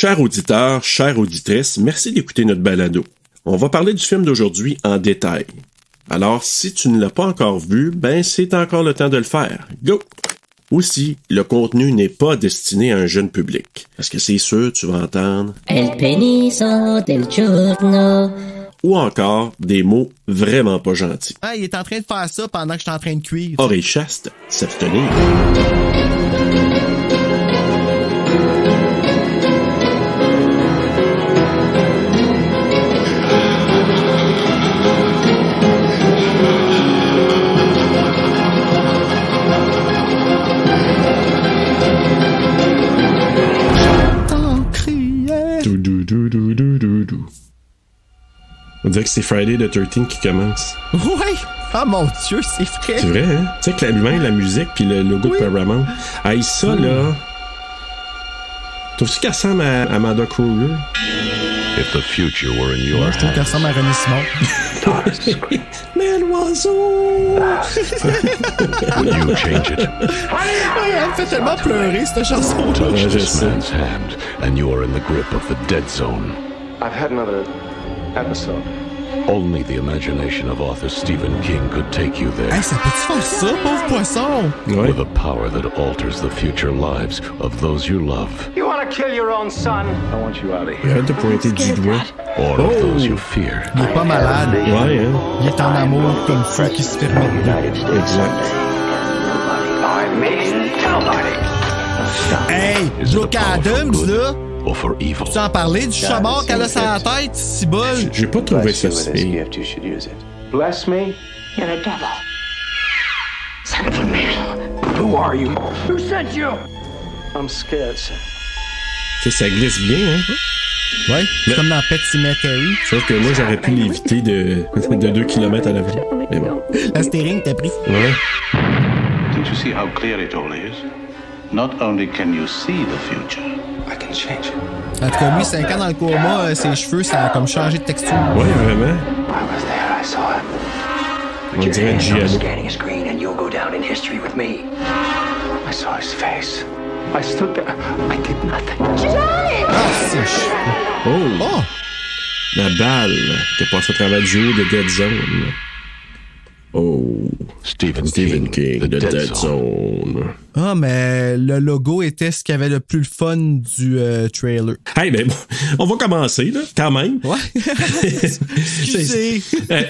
Chers auditeurs, chères auditrices, merci d'écouter notre balado. On va parler du film d'aujourd'hui en détail. Alors, si tu ne l'as pas encore vu, ben c'est encore le temps de le faire. Go! Aussi, le contenu n'est pas destiné à un jeune public. Parce que c'est sûr, tu vas entendre El peniso del giorno. Ou encore des mots vraiment pas gentils. Ah, il est en train de faire ça pendant que je suis en train de cuire. Oreille chaste, s'abstenir. On dirait que c'est Friday the 13th qui commence. Ouais! Ah mon Dieu, c'est vrai! C'est vrai, hein? Tu sais que la musique puis le logo de Paramount. Hey, ça, là... Trouves-tu qu'elle ressemble à Amanda Kruger? If the future were in your Je trouve qu'elle ressemble à René Simon. Mais l'oiseau! would you change it? Elle me fait tellement pleurer, cette chanson. Touch je this sais. man's hand, and you are in the grip of the dead zone. I've had another episode. Only the imagination of author Stephen King could take you there. Hey, ça peut-tu faire ça, pauvre poisson? Ouais. With a power that alters the future lives of those you love, You want to kill your own son? I want you out of here. Arrête de pointer du doigt. or of those you fear. Il est pas malade. Ouais, hein? Il est en amour comme fou qui se ferme dedans. Exact. I mean, nobody. Hey, Is it a Brooke power for Adams, good là, or for evil? tu en parlais du chat mort qu'elle a sur la tête, si bol. J'ai pas trouvé Bless ça you with si this pire. gift. You should use it. Bless me. You're a devil. Sent from me. Who are you? Who sent you? I'm scared, sir. Tu sais, ça glisse bien, hein? Ouais, c'est comme dans Pet Cemetery. Sauf que moi, j'aurais pu l'éviter de 2 km à l'avant. Mais bon. La steering t'a pris. Ouais. Don't you see how clear it all is? Not only can you see the future, I can change it. En tout cas, lui, 5 ans dans le coma, ses cheveux, ça a comme changé de texture. Ouais, vraiment. I was there. I saw him. On dirait Giallo. Scanning a screen and you'll go down in history with me. I saw his face. I stood there. I did nothing. Ah, c'est chou. Oh! Oh! La balle qui est passée à travers du haut de Dead Zone. Oh! Stephen King, The Dead Zone. Ah, mais le logo était ce qu'il y avait le plus fun du trailer. Hey, ben bon, on va commencer, là, quand même. Ouais. Excusez.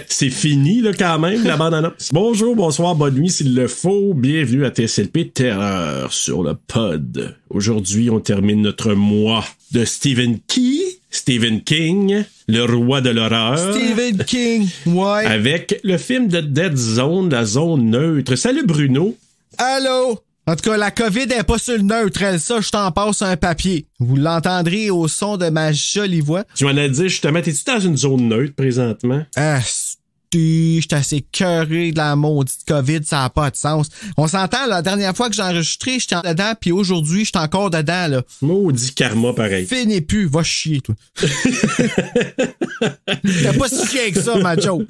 C'est fini, là, quand même, la bande-annonce. Bonjour, bonsoir, bonne nuit, s'il le faut. Bienvenue à TSLP Terreur sur le pod. Aujourd'hui, on termine notre mois de Stephen King, le roi de l'horreur. Stephen King, ouais. Avec le film de Dead Zone, la zone neutre. Salut, Bruno. Allô? En tout cas, la COVID est pas sur le neutre, elle, ça, je t'en passe un papier. Vous l'entendrez au son de ma jolie voix. Tu m'en as dit, justement, t'es-tu dans une zone neutre présentement? Ah, j'étais assez cœuré de la maudite COVID, ça n'a pas de sens. On s'entend, la dernière fois que j'ai enregistré, j'étais dedans, puis aujourd'hui, j'étais encore dedans, là. Maudit karma, pareil. Finis plus, va chier, toi. T'as pas si chier que ça, ma joke.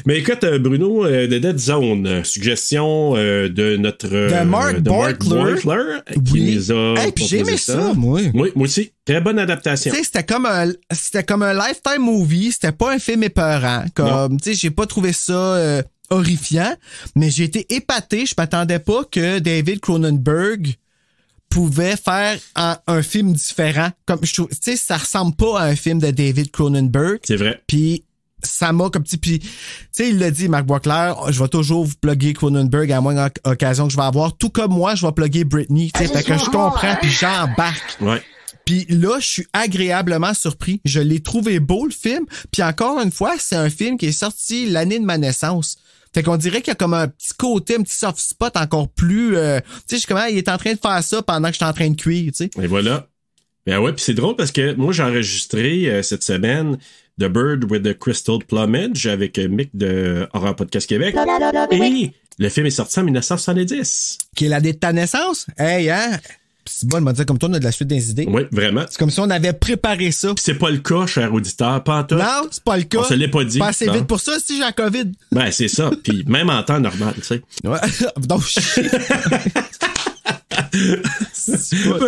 Mais écoute, Bruno, de Dead Zone, suggestion de notre... De Mark Barkler. Qui Oui. nous a Hey, puis j'ai aimé proposé ça, moi. Oui, moi aussi. Très bonne adaptation. Tu sais, c'était comme un Lifetime movie, c'était pas un film épeurant. Comme, tu sais, j'ai pas trouvé ça horrifiant, mais j'ai été épaté. Je m'attendais pas que David Cronenberg pouvait faire un film différent. Comme, je trouve, tu sais, ça ressemble pas à un film de David Cronenberg. C'est vrai. Puis ça m'a comme petit, puis tu sais, il l'a dit, Mark Barkler, je vais toujours vous plugger Cronenberg à moins occasion que je vais avoir. Tout comme moi, je vais plugger Britney. Tu sais, fait que je comprends puis j'embarque. Ouais. Puis là, je suis agréablement surpris. Je l'ai trouvé beau, le film. Puis encore une fois, c'est un film qui est sorti l'année de ma naissance. Fait qu'on dirait qu'il y a comme un petit côté, un petit soft spot encore plus... tu sais, je suis comme, il est en train de faire ça pendant que je suis en train de cuire, tu sais. Et voilà. Ben ouais, puis c'est drôle parce que moi, j'ai enregistré cette semaine The Bird with the Crystal Plumage avec Mick de Horror Podcast Québec. Et le film est sorti en 1970. Qui est l'année de ta naissance? Hey, hein? C'est bon de me dire comme toi, on a de la suite des idées. Oui, vraiment. C'est comme si on avait préparé ça. Pis c'est pas le cas, cher auditeur, pas en tout. Non, c'est pas le cas. On se l'est pas dit. Pas assez non. vite pour ça, si j'ai la COVID. Ben, c'est ça. Puis même en temps normal, tu sais. Ouais. Donc,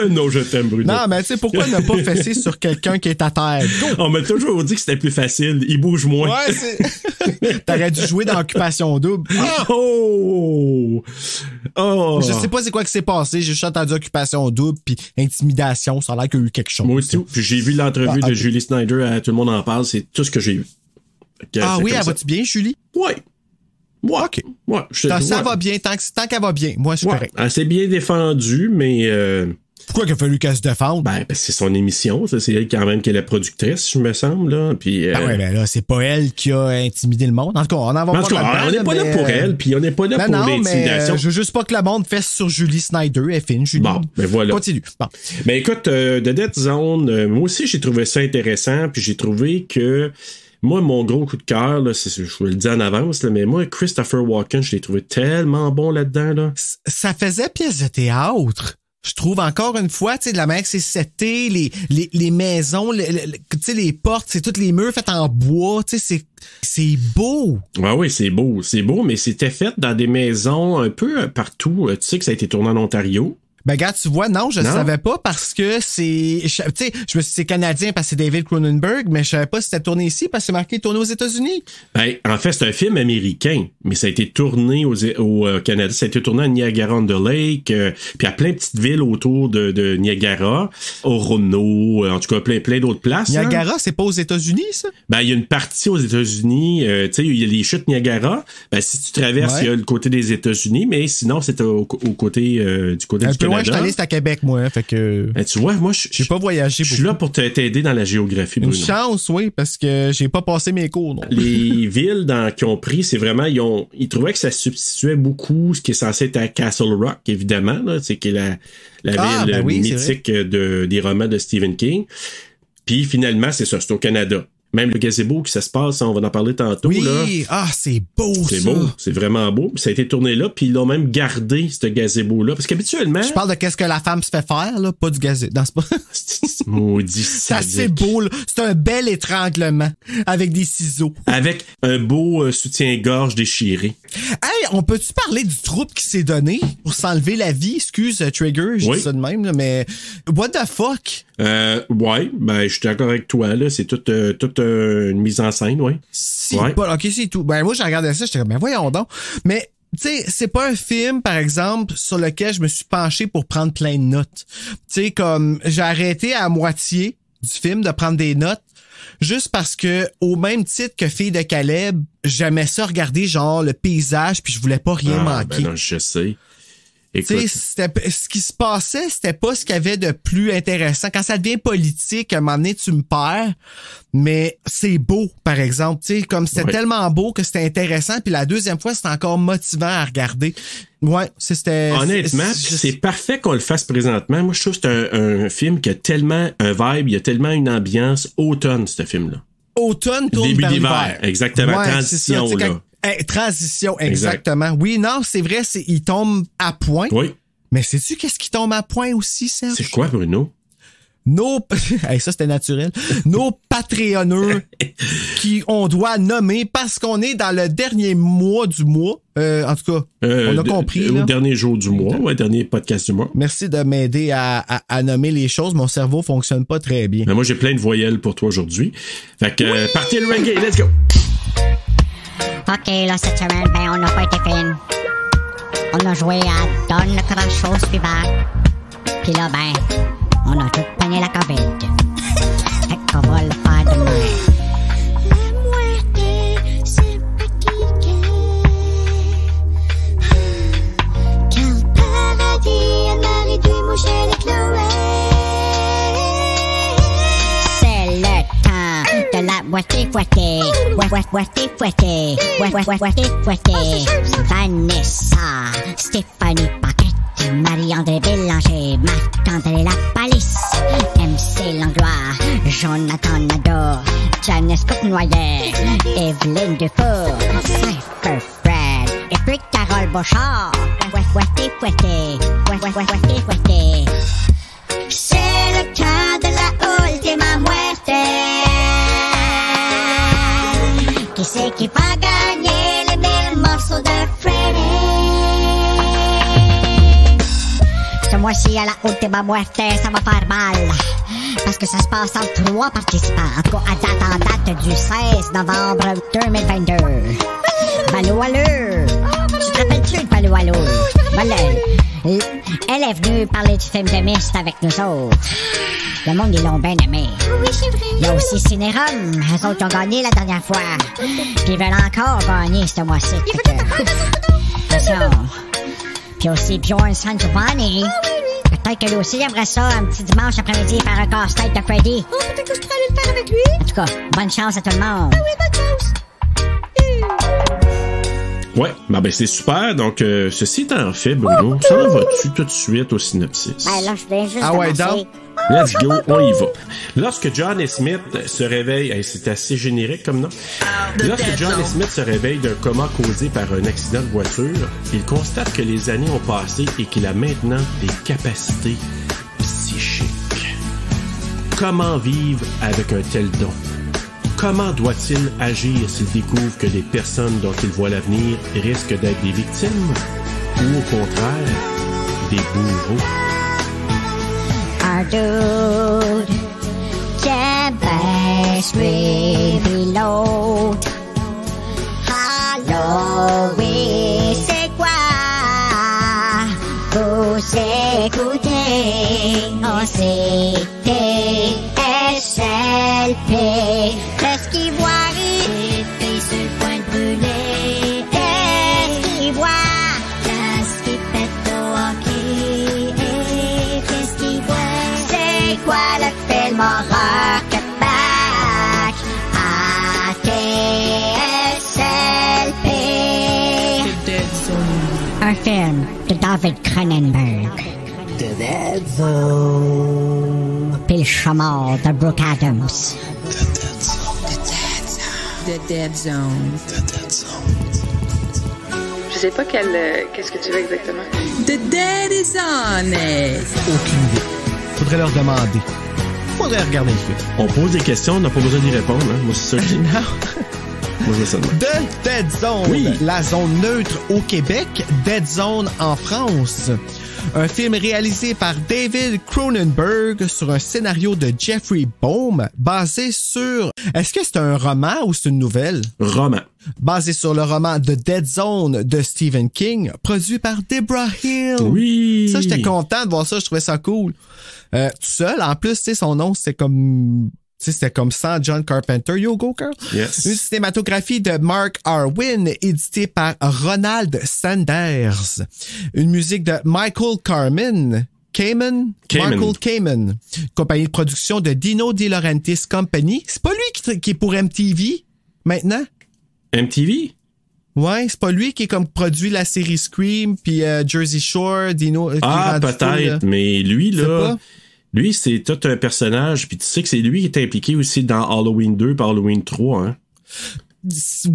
Non, je t'aime, Bruno. Non, mais tu sais, pourquoi ne pas fesser sur quelqu'un qui est à terre? Go! On m'a toujours dit que c'était plus facile. Il bouge moins. Ouais, c'est... T'aurais dû jouer dans Occupation Double. Oh! Oh! Je sais pas c'est quoi qui s'est passé. J'ai juste entendu Occupation Double puis Intimidation. Ça a l'air qu'il y a eu quelque chose. Moi aussi. Puis j'ai vu l'entrevue de Julie Snyder à Tout le monde en parle. C'est tout ce que j'ai vu. Oui, elle va-tu bien, Julie? Ouais. Ouais. OK. Ouais. Ça va bien. Tant qu'elle va bien. Moi, je suis correct. Elle s'est bien défendue, mais... Pourquoi qu'il a fallu qu'elle se défende? Ben, c'est son émission. Ça, c'est elle quand même qui est la productrice, je me semble. Là. Puis, ouais, ben là, c'est pas elle qui a intimidé le monde. En tout cas, on en va pas là-dedans. On n'est pas là pour elle, puis on n'est pas là pour l'intimidation. Je veux juste pas que le monde fesse sur Julie Snyder. Elle est fine, Julie. Bon, ben voilà. Continue. Bon. Ben écoute, The Dead Zone, moi aussi, j'ai trouvé ça intéressant, puis j'ai trouvé que... Moi, mon gros coup de cœur, là, je vous le dis en avance, là, mais moi, Christopher Walken, je l'ai trouvé tellement bon là-dedans. Là. Ça faisait pièce de théâtre. Je trouve encore une fois, tu sais, de la manière que c'est seté, les maisons, tu sais, les portes, c'est tous les murs faits en bois, tu sais, c'est beau. Ah oui, c'est beau, mais c'était fait dans des maisons un peu partout. Tu sais que ça a été tourné en Ontario. Ben, regarde, tu vois, non, je ne savais pas parce que c'est, tu sais, c'est canadien parce que c'est David Cronenberg, mais je savais pas si c'était tourné ici parce que c'est marqué tourné aux États-Unis. Ben, en fait, c'est un film américain, mais ça a été tourné au Canada. Ça a été tourné à Niagara-on-the-Lake, puis à plein de petites villes autour de Niagara, Orono, en tout cas, plein d'autres places. Niagara, c'est pas aux États-Unis, ça? Ben, il y a une partie aux États-Unis, tu sais, il y a les chutes Niagara. Ben, si tu traverses, il y a le côté des États-Unis, mais sinon, c'est au côté, du côté du Canada. Ouais, je suis allé, c'est à Québec, moi, fait que... Ben, tu vois, moi, j'ai pas voyagé. Je suis là pour t'aider dans la géographie, Bruno. Une chance, oui, parce que j'ai pas passé mes cours, non. Les villes qui ont pris, c'est vraiment, ils trouvaient que ça substituait beaucoup ce qui est censé être à Castle Rock, évidemment, là, c'est qui est la ville mythique des romans de Stephen King. Puis finalement, c'est ça, c'est au Canada. Même le gazebo qui ça se passe, on va en parler tantôt. Oui, là. C'est beau, ça. C'est beau, c'est vraiment beau. Puis ça a été tourné là, puis ils l'ont même gardé, ce gazebo-là. Parce qu'habituellement... Je parle de qu'est-ce que la femme se fait faire, là, pas du gazebo. Non, c'est pas... Maudit c'est assez beau, là. C'est un bel étranglement avec des ciseaux. Avec un beau soutien-gorge déchiré. Hey, on peut-tu parler du trouble qui s'est donné pour s'enlever la vie? Excuse, Trigger, je dis ça de même, là, mais what the fuck? Ouais, ben, je suis d'accord avec toi, là. C'est toute une mise en scène, ouais. OK, c'est tout. Ben, moi, j'ai regardé ça, j'étais comme, ben, voyons donc. Mais, tu sais, c'est pas un film, par exemple, sur lequel je me suis penché pour prendre plein de notes. Tu sais, comme, j'ai arrêté à moitié du film de prendre des notes, juste parce que, au même titre que Fille de Caleb, j'aimais ça regarder, genre, le paysage, puis je voulais pas rien manquer. Ben non, je sais. Tu sais, ce qui se passait, c'était pas ce qu'il y avait de plus intéressant. Quand ça devient politique, à un moment donné, tu me perds. Mais c'est beau, par exemple. Tu sais, comme c'était tellement beau que c'était intéressant. Puis la deuxième fois, c'était encore motivant à regarder. Ouais, c'était... Honnêtement, c'est parfait qu'on le fasse présentement. Moi, je trouve que c'est un film qui a tellement un vibe, il y a tellement une ambiance automne, ce film-là. Automne tourne début vers d'hiver, l'hiver. exactement. Ouais, transition, ça, là. Transition, exactement. Exact. Oui, non, c'est vrai, il tombe à point. Oui. Mais sais-tu qu'est-ce qui tombe à point aussi, Serge? C'est quoi, Bruno? Ça, c'était naturel. Nos Patreonneux qui on doit nommer parce qu'on est dans le dernier mois du mois. En tout cas, on a compris. Au dernier jour du mois, dernier podcast du mois. Merci de m'aider à nommer les choses. Mon cerveau fonctionne pas très bien. Mais moi, j'ai plein de voyelles pour toi aujourd'hui. Fait que, partez le reggae, let's go! OK, là, cette semaine, on n'a pas été fin. On a joué à Donne le grand-chose suivant. Puis là, on a tout pogné la COVID. Fait qu'on va le faire demain. La muerte c'est fatigué. Quel paradis, elle m'a réduit, moi je l'ai cloué. C'est le temps de la moitié fouettée. Fouettée. Vanessa, Stéphanie Paquette, Marie-André Bélanger, Marc-André La Palisse, MC Langlois, Jonathan Nadeau, Janice Cournoyer, Evelyne Dufour, Cypher Fred, et puis Carole Beauchard. Fouettée. C'est le temps de la ultima muerte. Qui c'est qui va gagner les 1000 morceaux de Freddy? C'est moi fois-ci, à la Ultima Muerte, ça va faire mal. Parce que ça se passe entre 3 participants. En tout cas, en date du 16 novembre 2022. Valou Allô! Tu te rappelles-tu de Valou Allô? Voilà. Elle est venue parler du film de Myst avec nous autres. Le monde, ils l'ont bien aimé. Oui, c'est vrai. Il y a aussi Cinérum. Eux autres ont gagné la dernière fois. Puis ils veulent encore gagner ce mois-ci. Attention. Puis aussi Bjorn Sangiovanni. Peut-être que lui aussi aimerait ça, un petit dimanche après-midi, faire un casse-tête de Freddy. Oh, peut-être que je pourrais aller le faire avec lui. En tout cas, bonne chance à tout le monde. Ah oui, bonne chance. Ouais, ben c'est super. Donc, ceci étant fait, Bruno, ça va-tu tout de suite au synopsis? Ben là, je viens juste Ah ouais, d'annoncer. donc? Let's go, on y va. Lorsque John Smith se réveille... Hey, c'est assez générique comme nom. Lorsque John Smith se réveille d'un coma causé par un accident de voiture, il constate que les années ont passé et qu'il a maintenant des capacités psychiques. Comment vivre avec un tel don? Comment doit-il agir s'il découvre que les personnes dont il voit l'avenir risquent d'être des victimes ou au contraire, des bourreaux? Un dude qui baisse lui puis l'autre. Allô, oui, c'est quoi? Vous écoutez, on s'était SLP. Qu'est-ce qu'il voit? Épée sur le point de brûler. Qu'est-ce qu'il voit? Qu'est-ce qu'il pète au hockey? Qu'est-ce qu'il voit? C'est quoi le film horreur que back à TSLP? Un film de David Cronenberg. The Dead Zone. Puis le chameau de Brooke Adams. The Dead Zone. Je sais pas qu'est-ce que tu veux exactement. The Dead is on it. Aucune idée. Faudrait leur demander. Faudrait regarder le film. On pose des questions, on n'a pas besoin d'y répondre. Hein? Moi, c'est ça que j'ai. Non. Moi, je veux ça de même. The Dead Zone. Oui. La zone neutre au Québec, Dead Zone en France. Un film réalisé par David Cronenberg sur un scénario de Jeffrey Boam basé sur... Est-ce que c'est un roman ou c'est une nouvelle? Roman. Basé sur le roman The Dead Zone de Stephen King, produit par Deborah Hill. Oui! Ça, j'étais content de voir ça, je trouvais ça cool. Tout seul, en plus, tu sais, son nom, c'était comme... Tu sais, c'était comme sans John Carpenter. Yo, go, Carl. Yes. Une cinématographie de Mark Arwin, éditée par Ronald Sanders. Une musique de Michael Kamen. Michael Kamen. Compagnie de production de Dino De Laurentiis Company. C'est pas lui qui est pour MTV, maintenant? MTV? Ouais, c'est pas lui qui est comme produit la série Scream, puis Jersey Shore, Dino... Ah, peut-être, mais lui, là... Lui, c'est tout un personnage, puis tu sais que c'est lui qui est impliqué aussi dans Halloween 2 et Halloween 3, hein?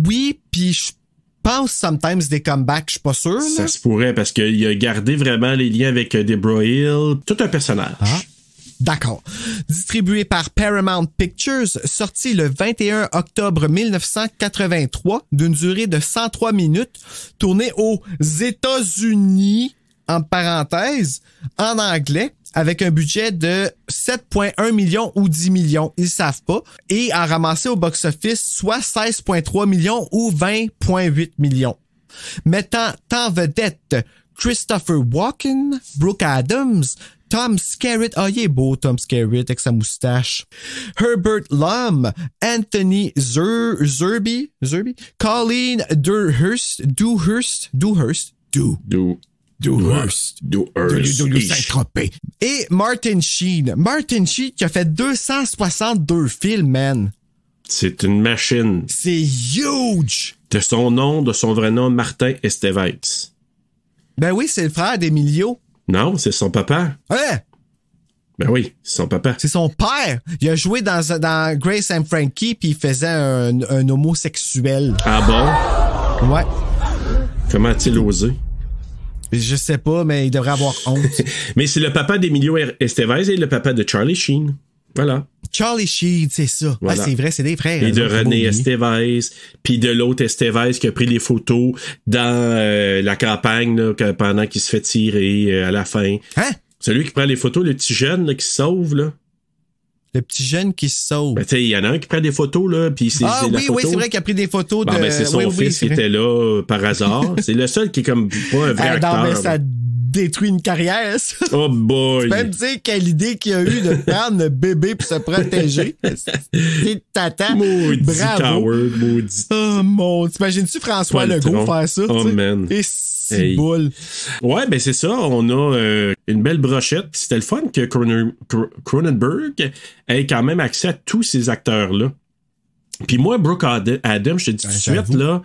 Oui, puis je pense sometimes des comebacks, je suis pas sûr. Ça là. se pourrait, parce qu'il a gardé vraiment les liens avec Deborah Hill. Tout un personnage. Ah. D'accord. Distribué par Paramount Pictures, sorti le 21 octobre 1983, d'une durée de 103 minutes, tourné aux États-Unis, en parenthèse, en anglais, avec un budget de 7,1 millions ou 10 millions, ils savent pas, et a ramassé au box-office soit 16,3 millions ou 20,8 millions. Mettant en vedette Christopher Walken, Brooke Adams, Tom Skerritt, il est beau Tom Skerritt avec sa moustache, Herbert Lom, Anthony Zerby, Colleen Dewhurst, et Martin Sheen. Martin Sheen qui a fait 262 films, man. C'est une machine. C'est huge! De son vrai nom, Martin Estevez. Ben oui, c'est le frère d'Emilio. Non, c'est son papa. Hein? Ben oui, c'est son papa. C'est son père. Il a joué dans Grace and Frankie puis il faisait un homosexuel. Ah bon? Ouais. Comment a-t-il osé? Je sais pas, mais il devrait avoir honte. Mais c'est le papa d'Emilio Estevez et le papa de Charlie Sheen. Voilà. Charlie Sheen, c'est ça. Voilà. Ah, c'est vrai, c'est des frères. Et de René Estevez, puis de l'autre Estevez qui a pris les photos dans la campagne là, pendant qu'il se fait tirer à la fin. Hein? Celui qui prend les photos, le petit jeune là, qui se sauve, là. Le petit jeune qui se sauve. Ben, tu sais, il y en a un qui prend des photos, là, puis c'est la photo. Oui, c'est vrai qu'il a pris des photos de... Ben, c'est son fils qui était là par hasard. C'est le seul qui est comme pas un vrai acteur. Non, mais ça détruit une carrière, ça. Oh boy! Tu peux me dire quelle idée qu'il a eu de prendre le bébé pour se protéger. C'est tata. Maudit Bravo. Coward, maudit. Oh mon... T'imagines-tu François Legault faire ça? Oh, man. Et si boule. Ouais, ben c'est ça. On a une belle brochette. Puis c'était le fun que Cronenberg ait quand même accès à tous ces acteurs-là. Puis moi, Brooke Adams, je te dis tout de suite, là,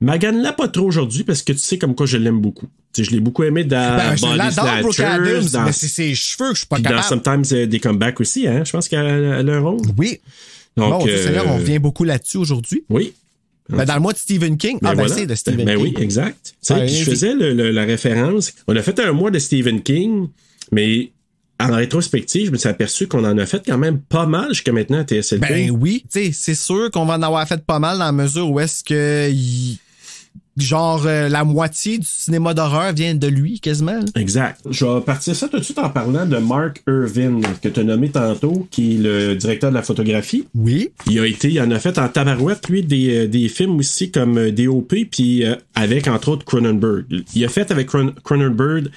magane-la pas trop aujourd'hui parce que tu sais comme quoi je l'aime beaucoup. Tu sais, je l'ai beaucoup aimé dans Body Snatchers. Mais c'est ses cheveux que je suis pas capable. Dans Sometimes des comebacks aussi, hein. Je pense qu'elle a un rôle. Oui. Donc, bon, Seigneur, on revient beaucoup là-dessus aujourd'hui. Oui. Ben, dans le mois de Stephen King. Voilà. C'est de Stephen King. Ben oui, exact. Tu sais, je faisais la référence. On a fait un mois de Stephen King, mais en rétrospective, je me suis aperçu qu'on en a fait quand même pas mal jusqu'à maintenant à TSLP. Ben oui. Tu sais, c'est sûr qu'on va en avoir fait pas mal dans la mesure où est-ce que la moitié du cinéma d'horreur vient de lui, quasiment. Exact. Je vais partir ça tout de suite en parlant de Mark Irvin, que tu as nommé tantôt, qui est le directeur de la photographie. Oui. Il en a fait en tabarouette, lui, des films aussi comme DOP, puis avec, entre autres, Cronenberg. Il a fait avec Cronenberg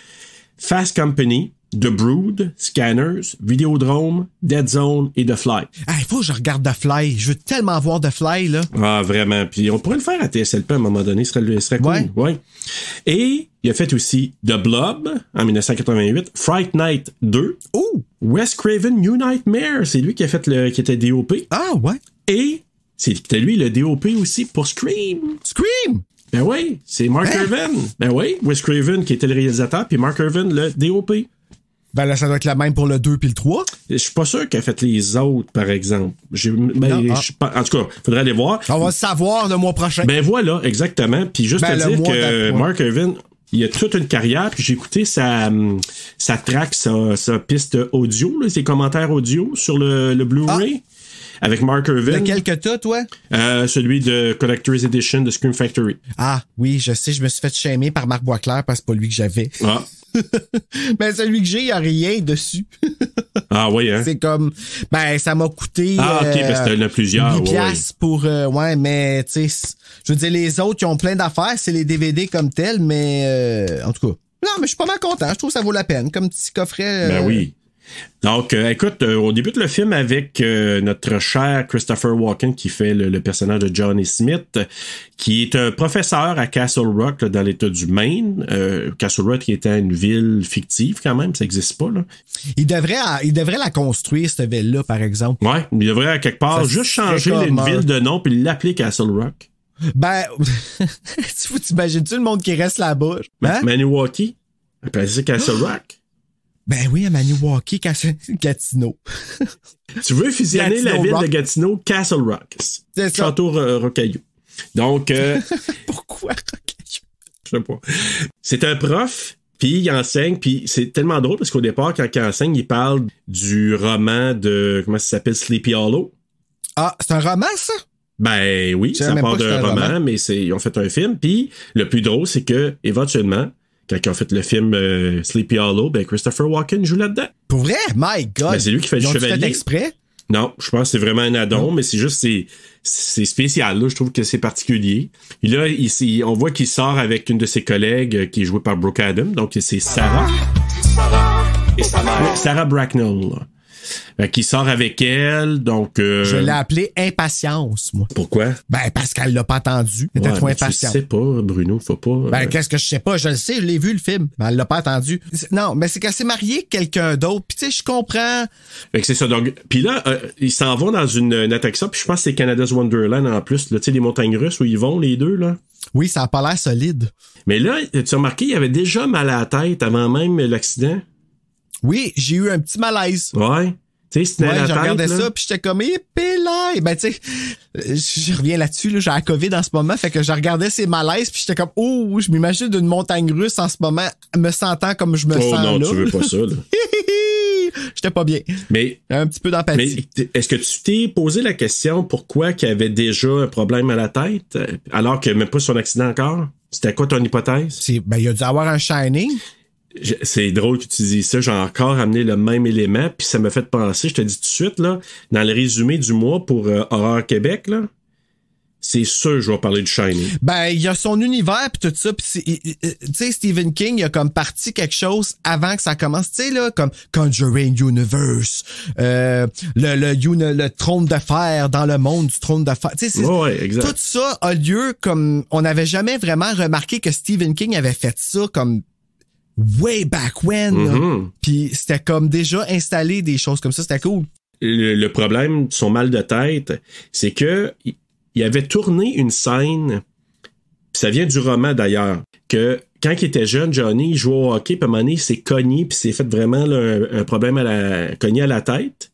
Fast Company, The Brood, Scanners, Videodrome, Dead Zone et The Fly. Il faut que je regarde The Fly. Je veux tellement voir The Fly, là. Ah, vraiment. Puis on pourrait le faire à TSLP à un moment donné. Ce serait cool. Ouais. Et il a fait aussi The Blob en 1988, Fright Night 2. Oh! Wes Craven New Nightmare. C'est lui qui a fait qui était DOP. Ah, ouais. Et c'était lui le DOP aussi pour Scream. Scream! Ben oui, c'est Mark Irvin. Ben oui, Wes Craven qui était le réalisateur, puis Mark Irvin le DOP. Ben là, ça doit être la même pour le 2 puis le 3. Je suis pas sûr qu'elle a fait les autres, par exemple. En tout cas, faudrait aller voir. On va savoir le mois prochain. Ben voilà, exactement. Puis juste à dire que Mark Irvin, il a toute une carrière, puis j'ai écouté sa track, sa piste audio, là, ses commentaires audio sur le Blu-ray. Avec Mark Irvin. Lequel que t'as, toi? Celui de Collector's Edition de Scream Factory. Ah, oui, je sais, je me suis fait shamer par Marc Boisclair parce que c'est pas lui que j'avais. Ah. Mais celui que j'ai, il n'y a rien dessus. Ah oui, hein? C'est comme, ça m'a coûté... Ah, OK, parce que t'en as plusieurs. 8 piastres pour... mais, tu sais, je veux dire, les autres, ils ont plein d'affaires, c'est les DVD comme tels, mais en tout cas... Non, mais je suis pas mal content, je trouve que ça vaut la peine, comme petit coffret... Ben oui. Donc, écoute, on débute le film avec notre cher Christopher Walken qui fait le personnage de Johnny Smith, qui est un professeur à Castle Rock là, dans l'État du Maine. Castle Rock qui était une ville fictive quand même, ça n'existe pas. Là. Il devrait la construire, cette ville-là, par exemple. Ouais, il devrait à quelque part juste changer une ville de nom puis l'appeler Castle Rock. Ben, t'imagines-tu le monde qui reste là-bas? Hein? Maniwaki, appelle ça Castle Rock. Ben oui, à Maniwaki, Gatineau. Tu veux fusionner la ville de Gatineau, Castle Rock. C'est ça. Château Rocaillou. Donc... Pourquoi Rocaillou? Je sais pas. C'est un prof, puis il enseigne, puis c'est tellement drôle parce qu'au départ, quand il enseigne, il parle du roman de... Comment ça s'appelle? Sleepy Hollow. Ah, c'est un roman, ça? Ben oui, ça part d'un roman, mais ils ont fait un film. Puis le plus drôle, c'est que éventuellement... Quand ils ont fait le film Sleepy Hollow, ben Christopher Walken joue là-dedans. Pour vrai? My God! Ben, c'est lui qui fait le chevalier. Fait exprès? Non, je pense que c'est vraiment un add-on, mais c'est juste, c'est spécial, là. Je trouve que c'est particulier. Et là, on voit qu'il sort avec une de ses collègues qui est jouée par Brooke Adams. Donc, c'est Sarah. Et sa mère. Sarah Bracknell, là. Qui sort avec elle, donc... Je l'ai appelée Impatience, moi. Pourquoi? Ben, parce qu'elle l'a pas attendu. Elle était trop impatiente. Je sais pas, Bruno, faut pas... Ben, qu'est-ce que je sais pas? Je le sais, je l'ai vu, le film. Ben, elle l'a pas attendu. Non, mais c'est qu'elle s'est mariée avec quelqu'un d'autre. Puis, tu sais, je comprends. Fait que c'est ça. Donc, puis là, ils s'en vont dans une attraction, puis je pense que c'est Canada's Wonderland en plus, là, tu sais, les montagnes russes où ils vont, les deux, là. Oui, ça a pas l'air solide. Mais là, tu as remarqué, il avait déjà mal à la tête avant même l'accident? Oui, j'ai eu un petit malaise. Ouais. Tu sais, c'était je regardais ça, puis j'étais comme, épélé. Ben, tu sais, je reviens là-dessus, là, j'ai la COVID en ce moment, fait que je regardais ces malaises, puis j'étais comme, oh, je m'imagine d'une montagne russe en ce moment, me sentant comme je me sens là. Oh non, tu veux pas ça, là. J'étais pas bien. Mais un petit peu d'empathie. Mais est-ce que tu t'es posé la question pourquoi qu'il avait déjà un problème à la tête, alors que même pas son accident encore? C'était quoi ton hypothèse? Ben, il a dû avoir un Shining. c'est drôle que tu dis ça. J'ai encore amené le même élément, puis ça m'a fait penser, je te dis tout de suite, là, dans le résumé du mois pour Horreur Québec, là, c'est sûr je vais parler du Shining. Ben, il y a son univers pis tout ça, pis tu sais, Stephen King, il a comme parti quelque chose avant que ça commence, tu sais, là, comme Conjuring Universe, le trône de fer dans le monde du trône de fer, tu sais, exact. Tout ça a lieu comme, on n'avait jamais vraiment remarqué que Stephen King avait fait ça comme way back when, puis c'était comme déjà installé des choses comme ça, c'était cool. Le problème de son mal de tête, c'est que il avait tourné une scène, pis ça vient du roman d'ailleurs, que quand il était jeune, Johnny, il jouait au hockey, puis à un moment donné, il s'est cogné, puis s'est fait vraiment là, un problème cogné à la tête.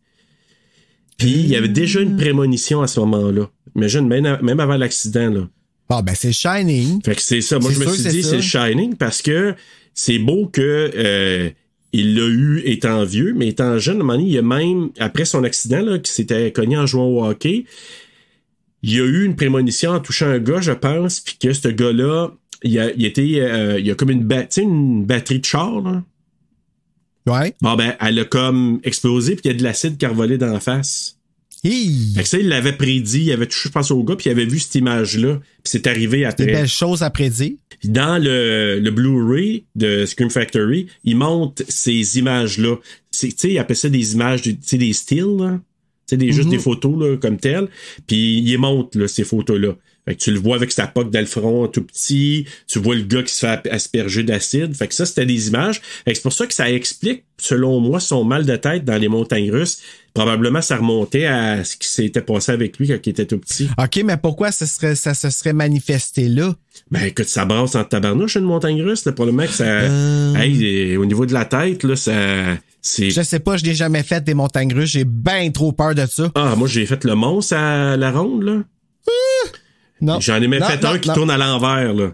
Puis il y avait déjà une prémonition à ce moment-là. Imagine, même avant l'accident, là. Bon, ben c'est Shining. Fait que c'est ça. Moi, je me suis dit, c'est le Shining, parce que c'est beau que il l'a eu étant vieux, mais étant jeune, à un moment donné, il y a même, après son accident, là, qui s'était cogné en jouant au hockey, il y a eu une prémonition en touchant un gars, je pense, puis que ce gars-là, il y a comme une batterie de char, là. Ouais. Bon, ben, elle a comme explosé, puis il y a de l'acide qui a revolé dans la face. Fait que ça, il l'avait prédit, il avait touché, je pense, au gars, puis il avait vu cette image-là, puis c'est arrivé après. Des belles choses à prédire. Dans le Blu-ray de Scream Factory, il montre ces images-là. Tu sais, il appelle ça des images, tu sais, des stills, là. Tu sais, juste des photos là, comme telles. Puis il montre là, ces photos-là. Fait que tu le vois avec sa poque dans le front tout petit. Tu vois le gars qui se fait asperger d'acide. Fait que ça, c'était des images. Fait que c'est pour ça que ça explique, selon moi, son mal de tête dans les montagnes russes. Probablement, ça remontait à ce qui s'était passé avec lui quand il était tout petit. OK, mais pourquoi ça se serait manifesté là? Ben, écoute, ça brasse en tabarnouche, une montagne russe. Là, probablement que ça... Hey, au niveau de la tête, là, ça... Je sais pas, je n'ai jamais fait des montagnes russes. J'ai bien trop peur de ça. Ah, moi, j'ai fait le monstre à la ronde, là. Non. J'en ai même fait un qui tourne à l'envers, là.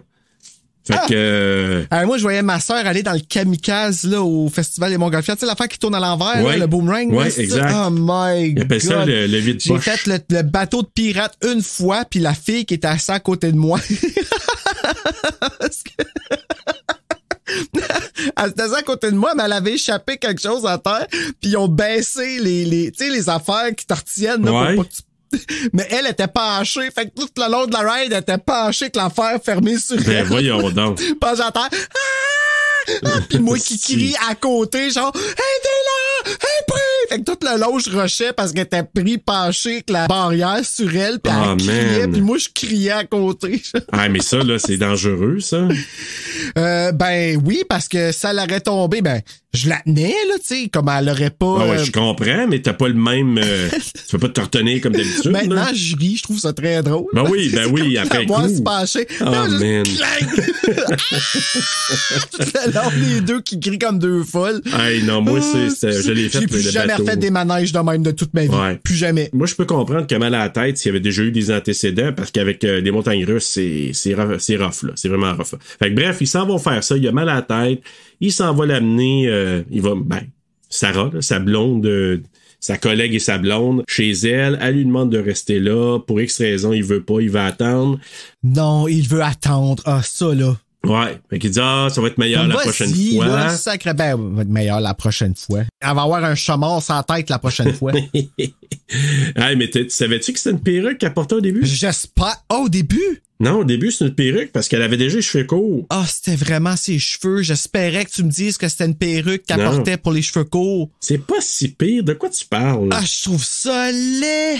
Fait que... moi, je voyais ma sœur aller dans le kamikaze, là, au Festival des Montgolfières. Tu sais, l'affaire qui tourne à l'envers, là, le boomerang. Ouais, là, exact. Ça? Oh my God. Il appelle ça le vide-poche. J'ai fait le bateau de pirate une fois, puis la fille qui était assise à côté de moi. Elle était assise à côté de moi, mais elle avait échappé quelque chose à terre, puis ils ont baissé tu sais, les affaires qui te retiennent, là, pour pas que tu... Mais elle était penchée, fait que tout le long de la ride, elle était penchée avec l'affaire fermée sur elle. Ben voyons donc. Pas j'entends. Puis moi qui crie à côté, genre, aidez-la! Hey, pris! Fait que tout le long, je rushais parce qu'elle était pris penchée avec la barrière sur elle, puis elle criait, puis moi, je criais à côté. Ah, mais ça, là, c'est dangereux, ça. Ben oui, parce que ça l'aurait tombé, ben, je la tenais, là, tu sais, comme elle aurait pas... Ouais, je comprends, mais t'as pas le même... tu peux pas te retenir comme d'habitude. Maintenant, je ris, je trouve ça très drôle. Ben oui, après moi, coup. se pencher. Oh, non, man. Alors, les deux qui crient comme deux folles. Hey, non, moi, je l'ai fait. J'ai plus jamais refait des manèges de même de toute ma vie. Ouais. Plus jamais. Moi, je peux comprendre que mal à la tête s'il y avait déjà eu des antécédents, parce qu'avec les montagnes russes, c'est rough, là. C'est vraiment rough. Fait que bref, ils s'en vont faire ça. Il a mal à la tête. Il s'en va l'amener. Sarah, là, sa blonde, sa collègue et sa blonde, chez elle. Elle lui demande de rester là. Pour X raison, il veut pas. Il va attendre. Non, il veut attendre. Ah, ça, là. Ouais. Fait qu'il dit, ça va être meilleur la prochaine fois. Là, sacré, ça va être meilleur la prochaine fois. Elle va avoir un chameau sans tête la prochaine fois. Hey, mais savais-tu que c'était une perruque qu'elle portait au début? J'espère. Oh, au début? Non, au début, c'est une perruque parce qu'elle avait déjà les cheveux courts. Ah, c'était vraiment ses cheveux. J'espérais que tu me dises que c'était une perruque qu'elle portait pour les cheveux courts. C'est pas si pire. De quoi tu parles? Ah, je trouve ça laid.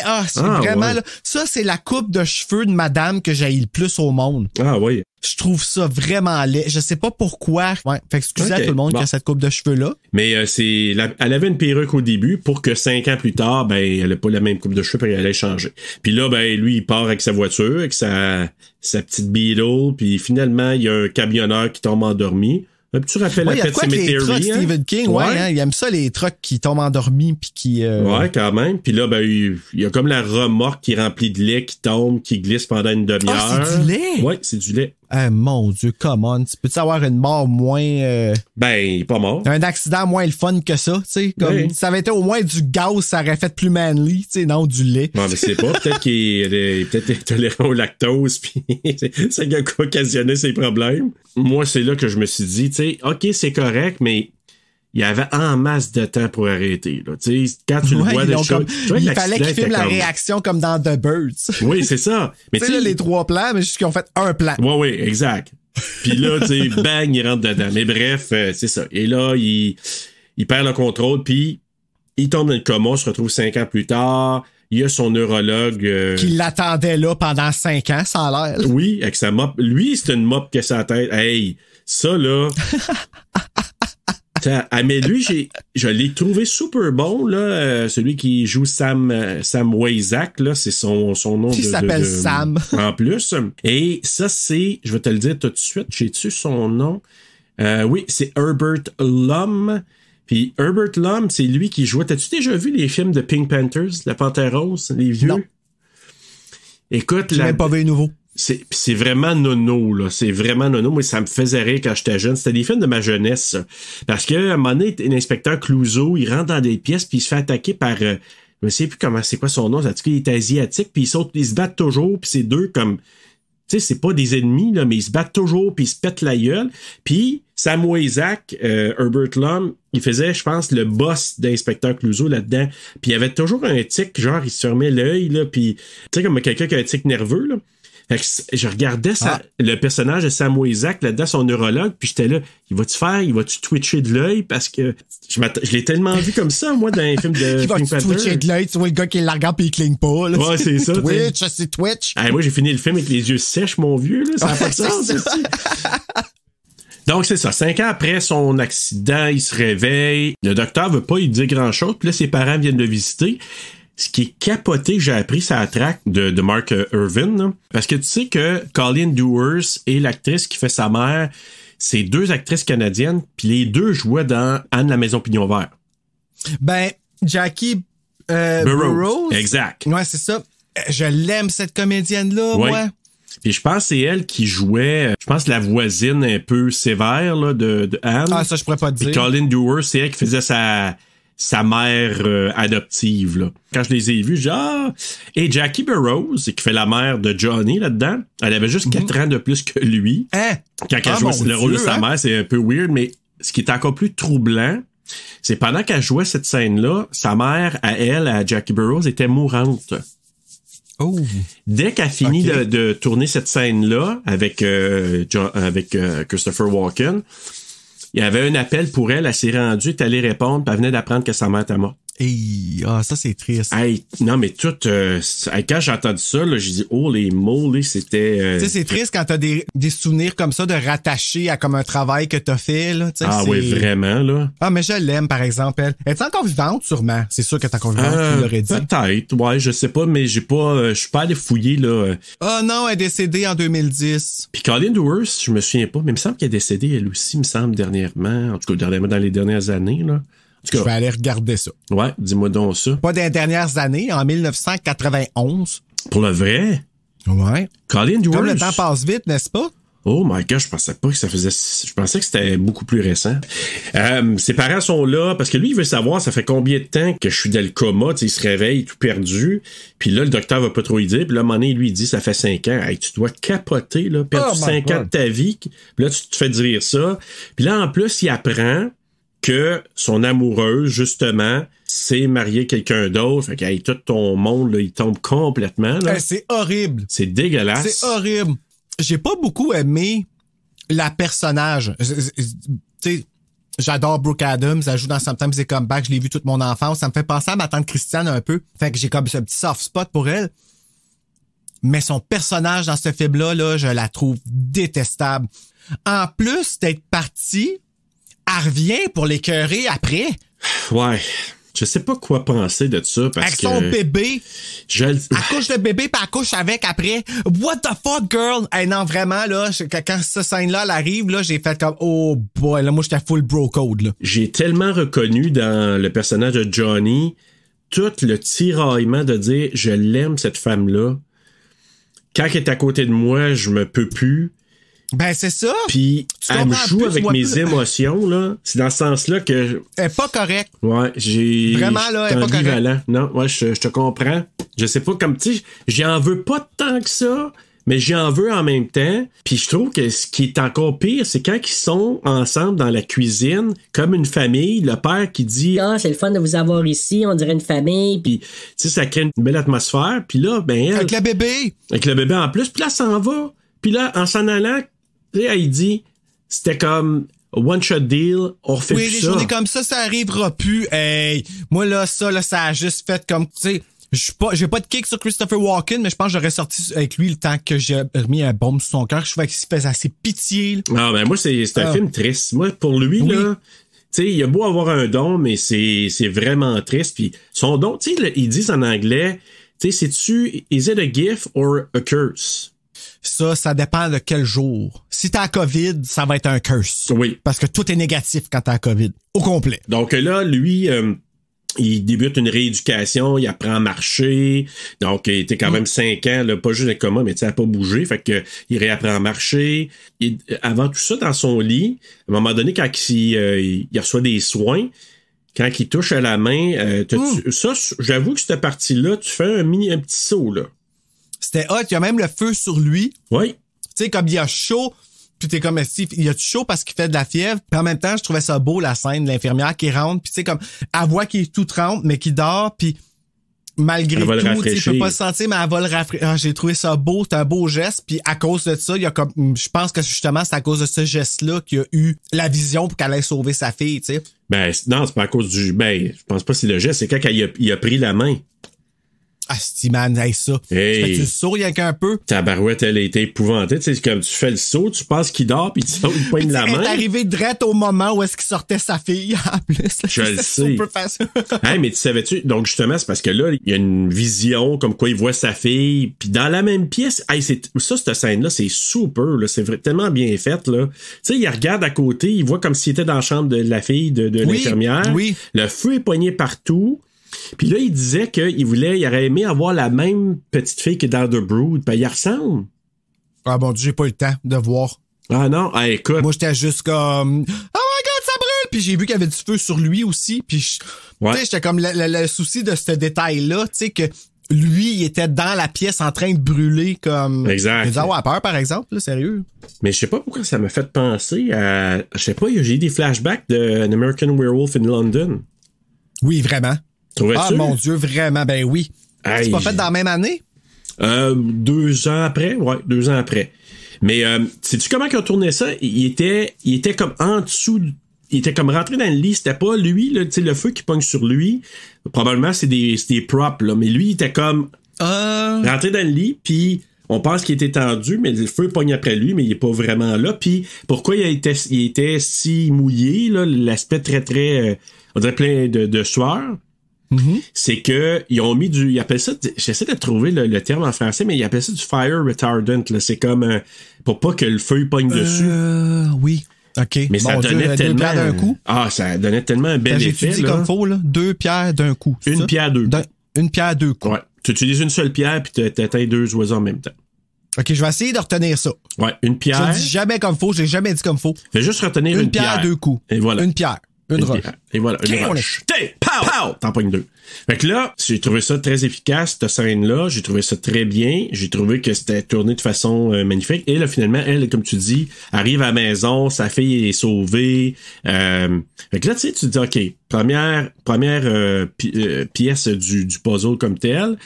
Ah, c'est vraiment... Ouais. Là. Ça, c'est la coupe de cheveux de madame que j'haïs le plus au monde. Ah oui. Je trouve ça vraiment laid. Je sais pas pourquoi. Ouais. Fait que excusez à tout le monde qui a cette coupe de cheveux-là. Mais elle avait une perruque au début pour que 5 ans plus tard, ben, elle a pas la même coupe de cheveux, puis elle allait changer. Puis là, ben, lui, il part avec sa voiture, avec sa petite Beetle, puis finalement, il y a un camionneur qui tombe endormi. Un petit rappel à Pet Sematary. Les trucks Stephen King, il aime ça, les trucks qui tombent endormis puis qui... Ouais, quand même. Puis là, ben, il y a comme la remorque qui est remplie de lait qui tombe, qui glisse pendant une demi-heure. Ah, c'est du lait? Ouais, c'est du lait. Mon Dieu, come on. Tu peux-tu avoir une mort moins... Ben, il est pas mort. Un accident moins le fun que ça, tu sais. Comme si ça avait été au moins du gaz, ça aurait fait plus manly, tu sais, non, du lait. Non, mais c'est pas. Peut-être qu'il est peut-être intolérant au lactose, puis ça qui a occasionné ses problèmes. Moi, c'est là que je me suis dit, tu sais, OK, c'est correct, mais il y avait en masse de temps pour arrêter. Là. Tu sais, quand tu le vois, il fallait qu'il filme la réaction comme dans The Birds. Oui, c'est ça. Mais tu sais, les 3 plans, mais juste qu'ils ont fait un plan. Oui, exact. Puis là, tu sais, bang, il rentre dedans. Mais bref, c'est ça. Et là, il perd le contrôle, puis il tombe dans le coma, se retrouve 5 ans plus tard. Il y a son neurologue... Qui l'attendait là pendant 5 ans, ça a l'air. Oui, avec sa mop. Lui, c'est une mop qui a sa tête. Hey, ça, là... mais lui, je l'ai trouvé super bon, là. Celui qui joue Sam Wayzak, là, c'est son nom. Il s'appelle Sam. En plus. Et ça, c'est, je vais te le dire tout de suite, j'ai-tu son nom? Oui, c'est Herbert Lum. Puis Herbert Lum, c'est lui qui jouait. T'as-tu déjà vu les films de Pink Panthers, La Panthère Rose, les vieux? Non. Écoute, j'ai même pas vu les nouveaux. C'est vraiment nono, là. C'est vraiment nono. Moi, ça me faisait rire quand j'étais jeune. C'était des films de ma jeunesse, ça. Parce que, à un moment donné, l'inspecteur Clouseau, il rentre dans des pièces puis il se fait attaquer par, je ne sais plus c'est quoi son nom. En tout cas, il est asiatique puis ils se battent toujours puis c'est deux comme, tu sais, c'est pas des ennemis, là, mais ils se battent toujours puis ils se pètent la gueule. Puis, Sam Wayzak, Herbert Lum, il faisait, je pense, le boss d'inspecteur Clouseau là-dedans. Puis il y avait toujours un tic, genre, il se fermait l'œil, là, puis, tu sais, comme quelqu'un qui a un tic nerveux, là. Fait que je regardais le personnage de Sam Wayzak là-dedans, son neurologue, puis j'étais là, il va-tu twitcher de l'œil parce que je l'ai tellement vu comme ça, moi, dans un film de il va-tu twitcher de l'œil, tu vois le gars qui la regarde puis il cligne pas, là. Ouais, c'est ça. Twitch, c'est Twitch. Moi, j'ai fini le film avec les yeux sèches, mon vieux, là. Ça n'a pas de sens, Donc, c'est ça. 5 ans après son accident, il se réveille. Le docteur veut pas lui dire grand-chose, puis là, ses parents viennent le visiter. Ce qui est capoté, j'ai appris ça track de Mark Irvin, là. Parce que tu sais que Colleen Dewars et l'actrice qui fait sa mère, c'est 2 actrices canadiennes, puis les 2 jouaient dans Anne la Maison Pignon Vert. Ben, Jackie Burroughs. Exact. Ouais, c'est ça. Je l'aime, cette comédienne-là, moi. Puis je pense que c'est elle qui jouait, je pense, la voisine un peu sévère là, de Anne. Ah, ça, je pourrais pas te dire. Puis Colleen Dewars, c'est elle qui faisait sa mère adoptive, là. Quand je les ai vus, genre... Et Jackie Burroughs, qui fait la mère de Johnny là-dedans, elle avait juste 4 ans de plus que lui. Hein? Quand elle jouait le rôle de sa mère, c'est un peu weird, mais ce qui est encore plus troublant, c'est pendant qu'elle jouait cette scène-là, sa mère, à Jackie Burroughs, était mourante. Oh. Dès qu'elle finit de tourner cette scène-là avec Christopher Walken, il y avait un appel pour elle, elle s'est rendue, elle est allée répondre, puis elle venait d'apprendre que sa mère était morte. Ça, c'est triste. Non, mais tout... quand j'ai entendu ça, là, j'ai dit, oh, les mots, là, c'était... Tu sais, c'est triste quand t'as des souvenirs comme ça de rattacher à comme un travail que t'as fait, là. Oui, vraiment, là. Mais je l'aime, par exemple, elle. Elle est encore vivante, sûrement? C'est sûr qu'elle est encore vivante, tu l'aurais dit. Peut-être, ouais, je sais pas, mais je suis pas allé fouiller, là. Non, elle est décédée en 2010. Puis Colleen Dewars, je me souviens pas, mais il me semble qu'elle est décédée, elle aussi, il me semble, dernièrement. En tout cas, dans les dernières années, là. Je vais aller regarder ça. Ouais, dis-moi donc ça. Pas des dernières années, en 1991. Pour le vrai? Ouais. Colleen Dewars. Comme le temps passe vite, n'est-ce pas? Oh my God, je pensais pas que ça faisait... Je pensais que c'était beaucoup plus récent. Ses parents sont là, parce que lui, il veut savoir, ça fait combien de temps que je suis dans le coma, il se réveille tout perdu. Puis là, le docteur va pas trop y dire. Puis là, à un moment donné, lui, il dit, ça fait 5 ans. Hey, tu dois capoter, là, perdre 5 ans de ta vie. Puis là, tu te fais dire ça. Puis là, en plus, il apprend que son amoureuse, justement, s'est marié quelqu'un d'autre. Fait que tout ton monde, là, il tombe complètement. Là. C'est horrible. C'est dégueulasse. C'est horrible. J'ai pas beaucoup aimé la personnage. Tu sais, j'adore Brooke Adams. Elle joue dans Sometimes They Come Back. Je l'ai vu toute mon enfance. Ça me fait penser à ma tante Christiane un peu. Fait que j'ai comme ce petit soft spot pour elle. Mais son personnage dans ce film-là, là, je la trouve détestable. En plus d'être partie, elle revient pour l'écœurer après. Ouais. Je sais pas quoi penser de ça parce avec son bébé. Elle couche le bébé puis elle couche avec après. What the fuck, girl? Hey, non, vraiment, là, quand cette scène-là, elle arrive, là, j'ai fait comme, oh boy, là, moi, j'étais full bro code, là. J'ai tellement reconnu dans le personnage de Johnny tout le tiraillement de dire, je l'aime, cette femme-là. Quand elle est à côté de moi, je me peux plus. Ben, c'est ça. Puis, elle me joue avec mes plus. émotions, là. C'est dans ce sens-là que... Elle est pas correcte. Ouais, j'ai... Vraiment, là, elle est pas correcte. Non, ouais, je te comprends. Je sais pas, comme, tu sais, j'y en veux pas tant que ça, mais j'y en veux en même temps. Puis je trouve que ce qui est encore pire, c'est quand ils sont ensemble dans la cuisine, comme une famille, le père qui dit « Ah, c'est le fun de vous avoir ici, on dirait une famille. » Puis, tu sais, ça crée une belle atmosphère. Puis là, ben elle... Avec le bébé. Avec le bébé en plus. Puis là, elle s'en va. Puis là, en s'en allant, elle dit, c'était comme one-shot deal, on refait plus ça. Oui, les journées comme ça arrivera plus. Hey, moi, là, ça a juste fait comme, tu sais, j'ai pas de kick sur Christopher Walken, mais je pense que j'aurais sorti avec lui le temps que j'ai remis un baume sur son cœur. Je trouvais qu'il se faisait assez pitié. Là. Ah, ben moi, c'est un film triste. Moi, pour lui, là, tu sais, il a beau avoir un don, mais c'est vraiment triste. Puis son don, tu sais, ils disent en anglais, tu sais, c'est-tu, is it a gift or a curse? Ça dépend de quel jour. Si t'as la COVID, ça va être un curse. Oui. Parce que tout est négatif quand t'as la COVID. Au complet. Donc là, lui, il débute une rééducation, il apprend à marcher. Donc, il était quand même 5 ans, là, pas juste un coma, mais tu sais, il n'a pas bougé. Fait que il réapprend à marcher. Avant tout ça, dans son lit, à un moment donné, quand il reçoit des soins, quand il touche à la main, ça, j'avoue que cette partie-là, tu fais un petit saut, là. C'était hot, il y a même le feu sur lui. Oui. Tu sais, comme il a chaud, puis t'es comme, il y a chaud parce qu'il fait de la fièvre. Puis en même temps, je trouvais ça beau, la scène de l'infirmière qui rentre, puis tu sais, comme, elle voit qu'il est tout trempe, mais qu'il dort, puis malgré tout, tu sais, peut pas le sentir, mais elle va le rafraîchir. Ah, j'ai trouvé ça beau, c'est un beau geste, puis à cause de ça, il y a comme, je pense que justement, c'est à cause de ce geste-là qu'il a eu la vision pour qu'elle aille sauver sa fille, tu sais. Ben, non, c'est pas à cause du, je pense pas que c'est le geste, c'est quand il a pris la main. Ah, man, hey, ça. Hey. Tu souris avec un peu. Ta barouette, elle a été épouvantée. Tu sais, comme tu fais le saut, tu penses qu'il dort, puis tu sautes le poing de la main. Elle est arrivée direct au moment où est-ce qu'il sortait sa fille, en plus. Je le sais. Hey, mais tu savais-tu, donc justement, c'est parce que là, il y a une vision, comme quoi il voit sa fille, puis dans la même pièce, hey, cette scène-là, c'est super, là, c'est tellement bien fait, là. Tu sais, il regarde à côté, il voit comme s'il était dans la chambre de la fille de l'infirmière. Oui. Le feu est poigné partout. Puis là, il disait qu'il aurait aimé avoir la même petite fille que dans The Brood. Ben, il ressemble. Ah bon, j'ai pas eu le temps de voir. Ah non, écoute. Moi, j'étais juste comme, oh my God, ça brûle! Puis j'ai vu qu'il y avait du feu sur lui aussi. Puis, tu sais, j'étais comme le souci de ce détail-là, tu sais, que lui, il était dans la pièce en train de brûler comme... Exact. J'ai dû avoir peur, par exemple, là, sérieux. Mais je sais pas pourquoi ça m'a fait penser à... Je sais pas, j'ai eu des flashbacks de An American Werewolf in London. Oui, vraiment. Trouvais-tu? Ah, mon Dieu, vraiment, ben oui. Hey, c'est pas fait dans la même année? 2 ans après, ouais, 2 ans après. Mais, sais-tu comment ils ont tourné ça? Il était comme en dessous, il était comme rentré dans le lit, c'était pas lui, là, tu sais, le feu qui pogne sur lui. Probablement, c'est des props, là, mais lui, il était comme rentré dans le lit, puis on pense qu'il était tendu, mais le feu pogne après lui, mais il est pas vraiment là. Puis, pourquoi il était si mouillé, là, l'aspect très, très, on dirait plein de sueur? Mm-hmm. C'est que ils ont mis ils appellent ça, j'essaie de trouver le terme en français, mais ils appellent ça du fire retardant, là. C'est comme pour pas que le feu pogne dessus. Oui. OK. Mais ça donnait tellement 2 pierres d'un coup. Ah, ça donnait tellement un bel effet. J'ai dit comme faux, là. 2 pierres d'un coup. Une pierre 2 coups. Une pierre 2 coups. Ouais. Tu utilises une seule pierre puis t'atteins 2 oiseaux en même temps. OK, je vais essayer de retenir ça. Ouais, une pierre. Je dis jamais comme faux, j'ai jamais dit comme faux. Fais juste retenir une pierre. 2 coups. Et voilà. Une pierre. Une roche. Et voilà, une roche. Pow! T'en pognes 2. Fait que là, j'ai trouvé ça très efficace, cette scène-là. J'ai trouvé ça très bien. J'ai trouvé que c'était tourné de façon magnifique. Et là, finalement, elle, comme tu dis, arrive à la maison, sa fille est sauvée. Fait que là, tu sais, tu te dis, OK, première pièce du puzzle comme tel.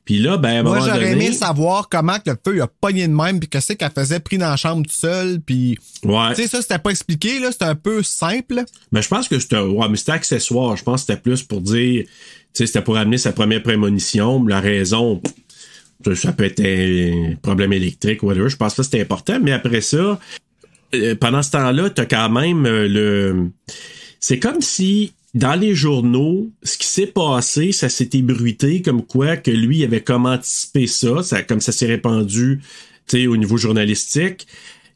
Puis là, ben, à un moment donné... Moi, j'aurais aimé savoir comment que le feu a pogné de même, puis que c'est qu'elle faisait pris dans la chambre toute seule, puis... Ouais. Tu sais, ça, c'était pas expliqué, là, c'était un peu simple. Mais je pense que c'était accessoire. Je pense que c'était plus pour dire... Tu sais, c'était pour amener sa première prémonition. La raison... Ça peut être un problème électrique, whatever. Je pense que c'était important. Mais après ça, pendant ce temps-là, t'as quand même c'est comme si... Dans les journaux, ce qui s'est passé, ça s'est ébruité comme quoi que lui avait comme anticipé ça comme ça s'est répandu, tu sais, au niveau journalistique.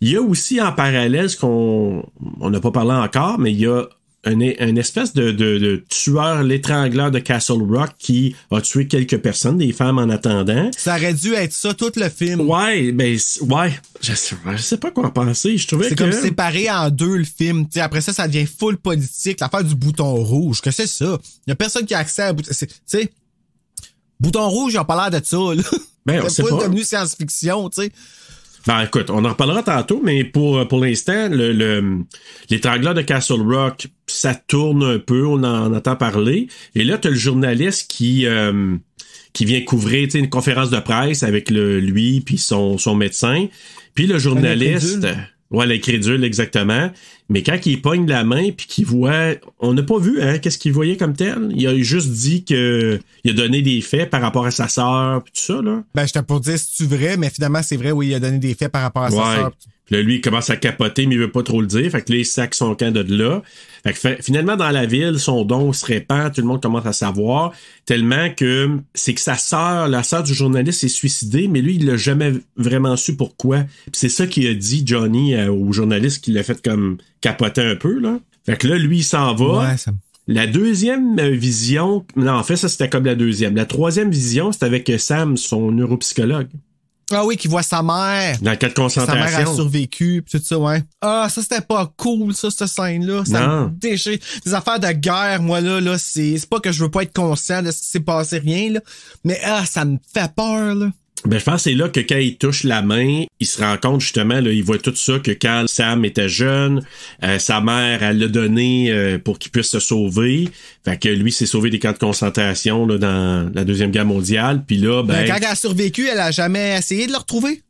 Il y a aussi en parallèle ce qu'on n'a pas parlé encore, mais il y a un espèce de tueur, l'étrangleur de Castle Rock qui a tué quelques personnes, des femmes en attendant. Ça aurait dû être ça, tout le film. Ouais, ben, ouais. Je sais pas quoi en penser. Je trouvais c'est comme séparé en deux, le film. T'sais, après ça devient full politique. L'affaire du bouton rouge, que c'est ça? Il y a personne qui a accès à bouton... T'sais, bouton rouge, ils ont pas l'air de ça, là. Ben, on sait pas. Devenu science-fiction, tu sais. Ben, écoute, on en reparlera tantôt, mais pour l'instant, l'étrangleur de Castle Rock, ça tourne un peu, on en entend parler. Et là, t'as le journaliste qui vient couvrir, tu sais, une conférence de presse avec lui puis son médecin. Puis le journaliste... Ouais, l'incrédule, exactement. Mais quand il pogne la main puis qu'il voit... On n'a pas vu, hein, qu'est-ce qu'il voyait comme tel. Il a juste dit que il a donné des faits par rapport à sa sœur puis tout ça, là. Ben, j'étais pour dire si c'est vrai, mais finalement, c'est vrai, oui, il a donné des faits par rapport à sa sœur. Puis là, lui, il commence à capoter, mais il veut pas trop le dire. Fait que là, il sac son camp de là. Fait que finalement, dans la ville, son don se répand, tout le monde commence à savoir, tellement que c'est que sa sœur, la sœur du journaliste, s'est suicidée, mais lui, il l'a jamais vraiment su pourquoi. Puis c'est ça qu'il a dit, Johnny, au journaliste, qui l'a fait comme capoter un peu, là. Fait que là, lui, il s'en va. Ouais, ça... La deuxième vision... Non, en fait, ça, c'était comme la deuxième. La troisième vision, c'était avec Sam, son neuropsychologue. Ah oui, qui voit sa mère. Dans le cas de concentration. Sa mère a survécu, pis tout ça, ouais. Ah, ça, c'était pas cool, ça, cette scène-là. Ça me déchire. Des affaires de guerre, moi, là, c'est pas que je veux pas être conscient de ce qui s'est passé, rien, là. Mais, ça me fait peur, là. Ben, je pense que c'est là que quand il touche la main, il se rend compte justement, là, il voit tout ça, que quand Sam était jeune, sa mère, elle l'a donné pour qu'il puisse se sauver. Fait que lui s'est sauvé des camps de concentration là, dans la Deuxième Guerre mondiale. Puis là, ben... Quand elle a survécu, elle a jamais essayé de le retrouver?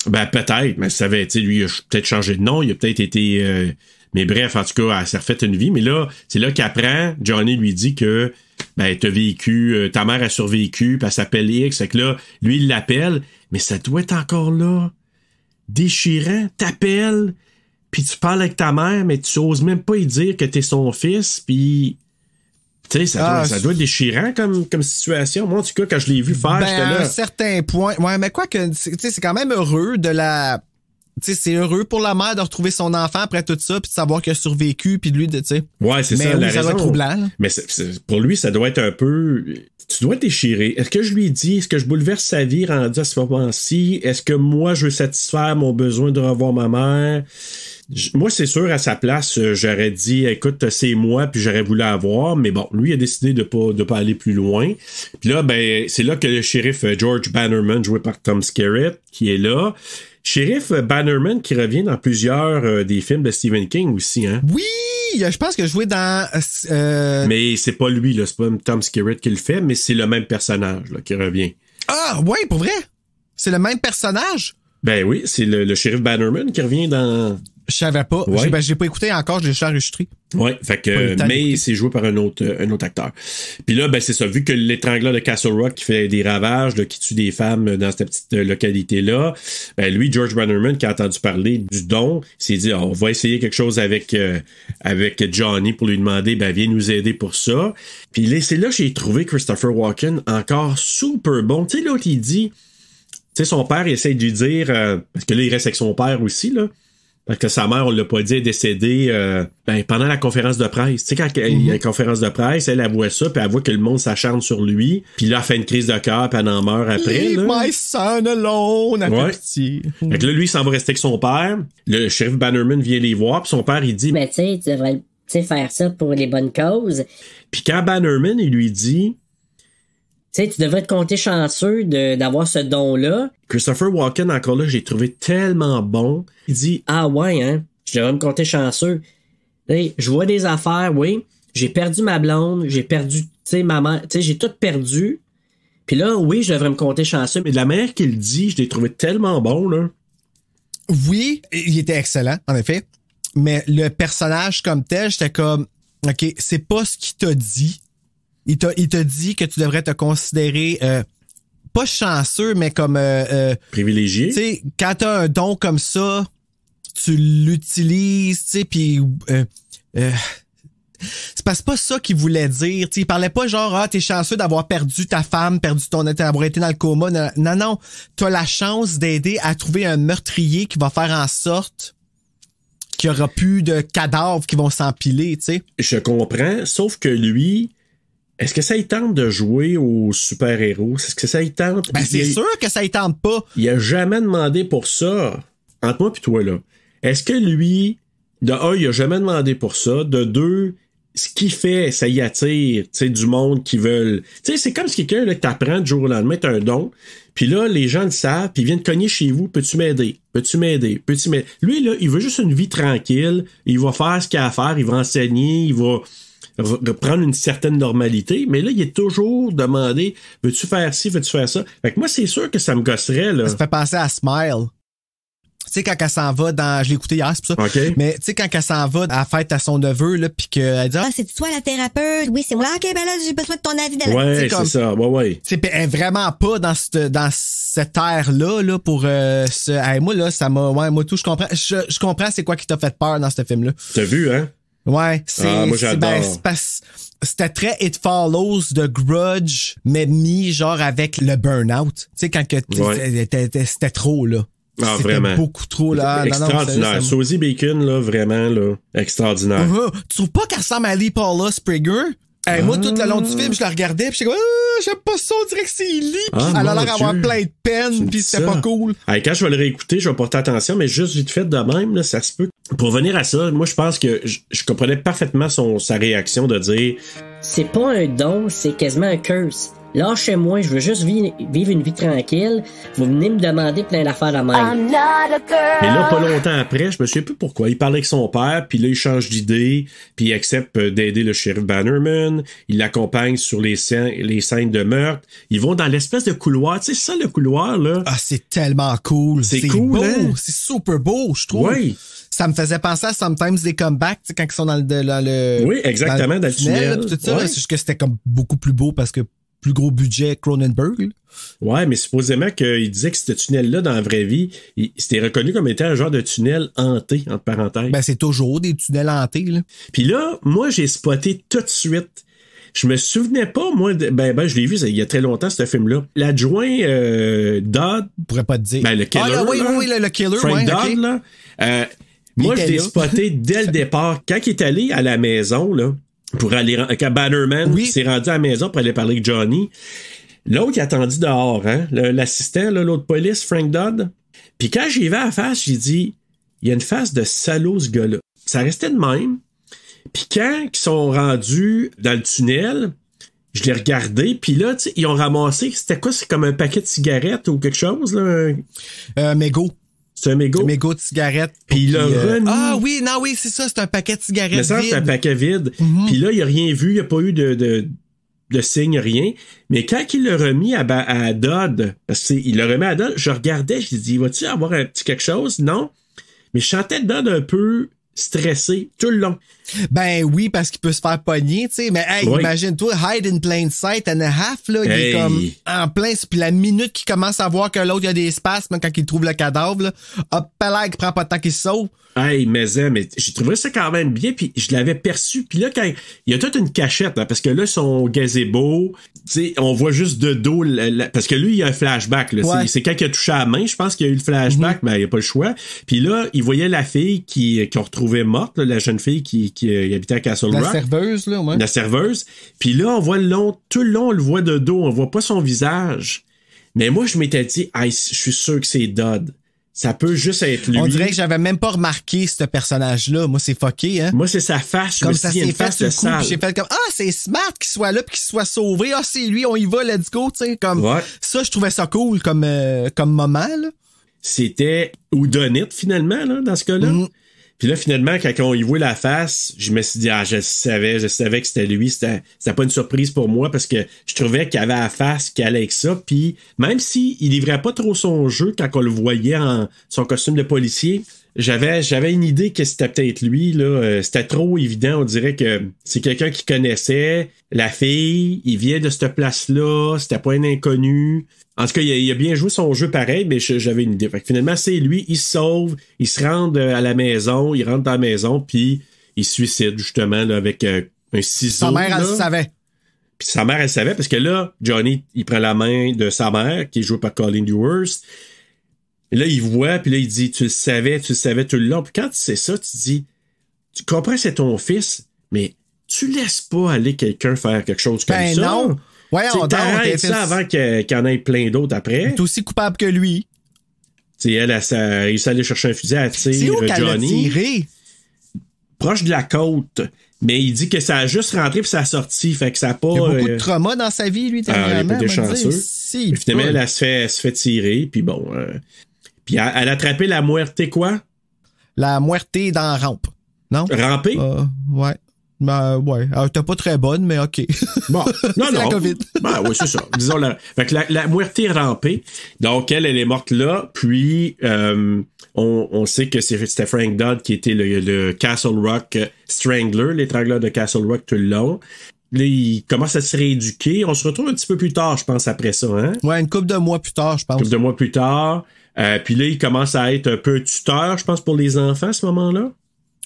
Ben, peut-être, mais ça avait, tu sais, lui, il a peut-être changé de nom, il a peut-être été... Mais bref, en tout cas, elle s'est refait une vie. Mais là, c'est là qu'apprend, Johnny lui dit que ben, t'as vécu, ta mère a survécu, puis elle s'appelle X. Fait que là, lui, il l'appelle, mais ça doit être encore là. Déchirant, t'appelles, puis tu parles avec ta mère, mais tu oses même pas y dire que t'es son fils, puis... Tu sais, ça doit être déchirant comme situation. Moi, en tout cas, quand je l'ai vu faire, j'étais là... À un certain point... Ouais, mais quoi que... Tu sais, c'est quand même heureux de la... Tu sais, c'est heureux pour la mère de retrouver son enfant après tout ça, puis de savoir qu'il a survécu, puis de lui, tu sais. Ouais, c'est ça, la raison. Doit être troublant, là. Mais pour lui, ça doit être un peu... Tu dois être déchiré. Est-ce que je lui dis, est-ce que je bouleverse sa vie rendu à ce moment-ci? Est-ce que moi, je veux satisfaire mon besoin de revoir ma mère? Moi, c'est sûr, à sa place, j'aurais dit, écoute, c'est moi, puis j'aurais voulu avoir, mais bon, lui a décidé de pas aller plus loin. Puis là, ben, c'est là que le shérif George Bannerman, joué par Tom Skerritt, qui est là. Shérif Bannerman qui revient dans plusieurs des films de Stephen King aussi, hein? Oui! Je pense que je jouais dans... Mais c'est pas lui, là. C'est pas Tom Skerritt qui le fait, mais c'est le même personnage, là, qui revient. Ah, ouais, pour vrai? C'est le même personnage? Ben oui, c'est le shérif Bannerman qui revient dans... Je savais pas. Ouais. J'ai pas écouté encore, je l'ai juste enregistré. Ouais, fait que, mais c'est joué par un autre acteur. Puis là, ben, c'est ça, vu que l'étrangleur de Castle Rock qui fait des ravages, là, qui tue des femmes dans cette petite localité-là, ben, lui, George Bannerman, qui a entendu parler du don, s'est dit, on va essayer quelque chose avec Johnny pour lui demander, ben, viens nous aider pour ça. Puis là, c'est là que j'ai trouvé Christopher Walken encore super bon. Tu sais, l'autre, il dit, tu sais, son père, il essaie de lui dire, parce que là, il reste avec son père aussi, là. Parce que sa mère, on l'a pas dit, est décédée pendant la conférence de presse. Tu sais, quand il y a une conférence de presse, elle voit ça, puis elle voit que le monde s'acharne sur lui. Puis là, elle fait une crise de cœur, puis elle en meurt après. Leave my son alone, ouais. Fait que là, lui, il s'en va rester avec son père. Le shérif Bannerman vient les voir, puis son père, il dit... Mais tu sais, tu devrais faire ça pour les bonnes causes. Puis quand Bannerman, il lui dit... Tu sais, tu devrais te compter chanceux d'avoir ce don-là. Christopher Walken, encore là, j'ai trouvé tellement bon. Il dit, ah ouais, hein, je devrais me compter chanceux. Hey, je vois des affaires, oui. J'ai perdu ma blonde, j'ai perdu, tu sais, ma mère, tu sais, j'ai tout perdu. Puis là, oui, je devrais me compter chanceux. Mais de la manière qu'il dit, je l'ai trouvé tellement bon, là. Oui, il était excellent, en effet. Mais le personnage comme tel, j'étais comme, OK, c'est pas ce qu'il t'a dit. Il t'a dit que tu devrais te considérer pas chanceux, mais comme privilégié. Tu sais, quand t'as un don comme ça, tu l'utilises, tu sais, puis c'est pas ça qu'il voulait dire. T'sais, il parlait pas genre t'es chanceux d'avoir perdu ta femme, d'avoir été dans le coma. Non, t'as la chance d'aider à trouver un meurtrier qui va faire en sorte qu'il y aura plus de cadavres qui vont s'empiler, tu sais. Je comprends, sauf que lui, est-ce que ça y tente de jouer aux super-héros? Est-ce que ça y tente? Ben, c'est sûr que ça y tente pas. Il a jamais demandé pour ça. Entre moi pis toi, là. Est-ce que lui, de un, il a jamais demandé pour ça. De deux, ce qu'il fait, ça y attire, tu sais, du monde qui veulent. Tu sais, c'est comme si quelqu'un, là, que t'apprends du jour au lendemain, t'as un don. Puis là, les gens le savent, puis ils viennent cogner chez vous. Peux-tu m'aider? Peux-tu m'aider? Peux-tu m'aider? Lui, là, il veut juste une vie tranquille. Il va faire ce qu'il a à faire. Il va enseigner. Il va prendre une certaine normalité. Mais là, il est toujours demandé, veux-tu faire ci? Veux-tu faire ça? Fait que moi, c'est sûr que ça me gosserait, là. Ça fait penser à Smile. Tu sais, quand elle s'en va dans... Je l'ai écouté hier, c'est pour ça. Okay. Mais tu sais, quand elle s'en va à la fête à son neveu, là, pis qu'elle dit... Ah, c'est toi la thérapeute? Oui, c'est moi. OK, ben là, j'ai besoin de ton avis. Ouais, c'est ça. Ouais. C'est vraiment pas dans cette ère-là, là, pour hey, moi, là, ça m'a... Ouais, moi, tout, je comprends. Je comprends c'est quoi qui t'a fait peur dans ce film-là. T'as vu, hein? Ouais, c'est... moi, j'adore. C'était très It Follows de Grudge, mais mis, genre, avec le burn-out. Tu sais, quand que c'était trop, là. Ah, c'était vraiment. Beaucoup trop, là. Extraordinaire. Sosie Bacon, là, vraiment, là, extraordinaire. Tu trouves pas qu'elle ressemble à Lee Paula Sprigger? Hey, moi, tout le long du film, je la regardais, pis j'étais comme, j'aime pas ça, on dirait que c'est Lee, pis elle a l'air d'avoir plein de peine, pis c'était pas cool. Hey, quand je vais le réécouter, je vais porter attention, mais juste vite fait de même, là, ça se peut. Pour venir à ça, moi, je pense que je comprenais parfaitement sa réaction de dire... C'est pas un don, c'est quasiment un curse. Lâchez-moi, je veux juste vivre une vie tranquille. Vous venez me demander plein d'affaires de même. Mais là, pas longtemps après, je me souviens plus pourquoi. Il parlait avec son père, puis là, il change d'idée, puis il accepte d'aider le shérif Bannerman. Il l'accompagne sur les scènes de meurtre. Ils vont dans l'espèce de couloir. Tu sais, ça, le couloir, là. Ah, c'est tellement cool. C'est cool, beau. Hein? C'est super beau, je trouve. Oui. Ça me faisait penser à Sometimes They Come Back, tu sais, quand ils sont dans le oui, exactement, dans le tunnel. Là, tout ça, c'est juste que c'était comme beaucoup plus beau parce que plus gros budget Cronenberg. Là. Ouais, mais supposément qu'il disait que ce tunnel-là, dans la vraie vie, c'était reconnu comme étant un genre de tunnel hanté, entre parenthèses. Ben, c'est toujours des tunnels hantés, là. Puis là, moi, j'ai spoté tout de suite. Je me souvenais pas, moi, je l'ai vu il y a très longtemps, ce film-là. L'adjoint Dodd. Je pourrais pas te dire. Ben, le killer. Ah, oui, le killer, Frank ouais, Dodd, okay. là. Moi, je l'ai spoté dès le départ. Quand il est allé à la maison, là, pour aller, quand Bannerman s'est rendu à la maison pour aller parler avec Johnny, l'autre, il attendit dehors, hein, l'assistant, là, l'autre police, Frank Dodd. Puis quand j'y vais à la face, j'ai dit, il y a une face de salaud, ce gars-là. Ça restait de même. Puis quand ils sont rendus dans le tunnel, je l'ai regardé, puis là, tu sais, ils ont ramassé, c'était quoi? C'est comme un paquet de cigarettes ou quelque chose, là? Mégot. C'est un mégot? Un mégot de cigarettes. Puis il l'a remis. Ah oui, non, oui, c'est ça, c'est un paquet de cigarettes. Mais ça, vide. c'est un paquet vide. Puis là, il a rien vu, il n'y a pas eu de signe, rien. Mais quand il l'a remis à Dodd, parce qu'il l'a remis à Dodd, je regardais, je dis, va-tu avoir un petit quelque chose? Non. Mais je sentais Dodd un peu stressé tout le long. Ben oui, parce qu'il peut se faire pogner, tu sais. Mais hey, imagine-toi, hide in plain sight and a half, là, il est comme en plein. Puis la minute qu'il commence à voir que l'autre, il y a des spasmes quand il trouve le cadavre, là, hop là, il prend pas de temps qu'il se sauve. Hey, mais j'ai trouvé ça quand même bien, puis je l'avais perçu. Puis là, quand il y a toute une cachette, hein, parce que là, ils sont gazebo, tu sais, on voit juste de dos, parce que lui, il y a un flashback. Là, c'est quand il a touché à la main, je pense qu'il y a eu le flashback, mais il n'y a pas le choix. Puis là, il voyait la fille qu'on retrouvait morte, là, la jeune fille qui habitait à Castle Rock. La serveuse, là, ouais. La serveuse. Puis là, on voit tout le long, on le voit de dos, on voit pas son visage. Mais moi, je m'étais dit, je suis sûr que c'est Dodd. Ça peut juste être lui. On dirait que j'avais même pas remarqué ce personnage-là. Moi, c'est fucké, hein. Moi, c'est sa face. Comme ça s'est fait sur le coup, puis j'ai fait comme, c'est smart qu'il soit là puis qu'il soit sauvé. Ah, c'est lui, on y va, let's go, tu sais. Comme, ça, je trouvais ça cool comme moment, là. C'était houdonite, finalement, là, dans ce cas-là. Puis là, finalement, quand on y voit la face, je me suis dit, je savais que c'était lui. C'était pas une surprise pour moi parce que je trouvais qu'il avait la face qui allait avec ça. Puis même s'il livrait pas trop son jeu quand on le voyait en son costume de policier, j'avais une idée que c'était peut-être lui, là. C'était trop évident. On dirait que c'est quelqu'un qui connaissait la fille. Il vient de cette place-là. C'était pas un inconnu. En tout cas, il a bien joué son jeu pareil, mais j'avais une idée. Fait que finalement, c'est lui, il se sauve, il se rend à la maison, il rentre dans la maison, puis il se suicide, justement, là, avec un ciseau. Sa mère, elle le savait. Puis sa mère, elle savait, parce que là, Johnny, il prend la main de sa mère, qui est jouée par Colleen Dewhurst. Et là, il voit, puis là, il dit, tu le savais tout le long. Puis quand tu sais ça, tu dis, tu comprends, c'est ton fils, mais tu laisses pas aller quelqu'un faire quelque chose comme ça. Non. Ouais, on t'arrêtes ça avant qu'il y en ait plein d'autres après. T'es aussi coupable que lui. Tu sais, elle a réussi à aller chercher un fusil à tir, c'est où qu'elle Johnny. a tiré? Proche de la côte. Mais il dit que ça a juste rentré puis ça a sorti. Fait que ça a pas. Il y a beaucoup de trauma dans sa vie, lui, dernièrement. Il est chanceux. Si, finalement, elle se fait tirer. Puis bon. Puis elle a attrapé la muerte quoi? La muerte dans rampe. Non? Ramper? Ouais. Ouais. T'es pas très bonne, mais OK. Bon, non. La COVID. Ben, oui, c'est ça. Disons fait que la muerte rampée. Donc, elle est morte là. Puis, on sait que c'était Frank Dodd qui était le Castle Rock Strangler, l'étrangleur de Castle Rock tout le long. Là, il commence à se rééduquer. On se retrouve un petit peu plus tard, je pense, après ça, hein? Ouais, une couple de mois plus tard, je pense. Une couple de mois plus tard. Puis là, il commence à être un peu tuteur, je pense, pour les enfants à ce moment-là.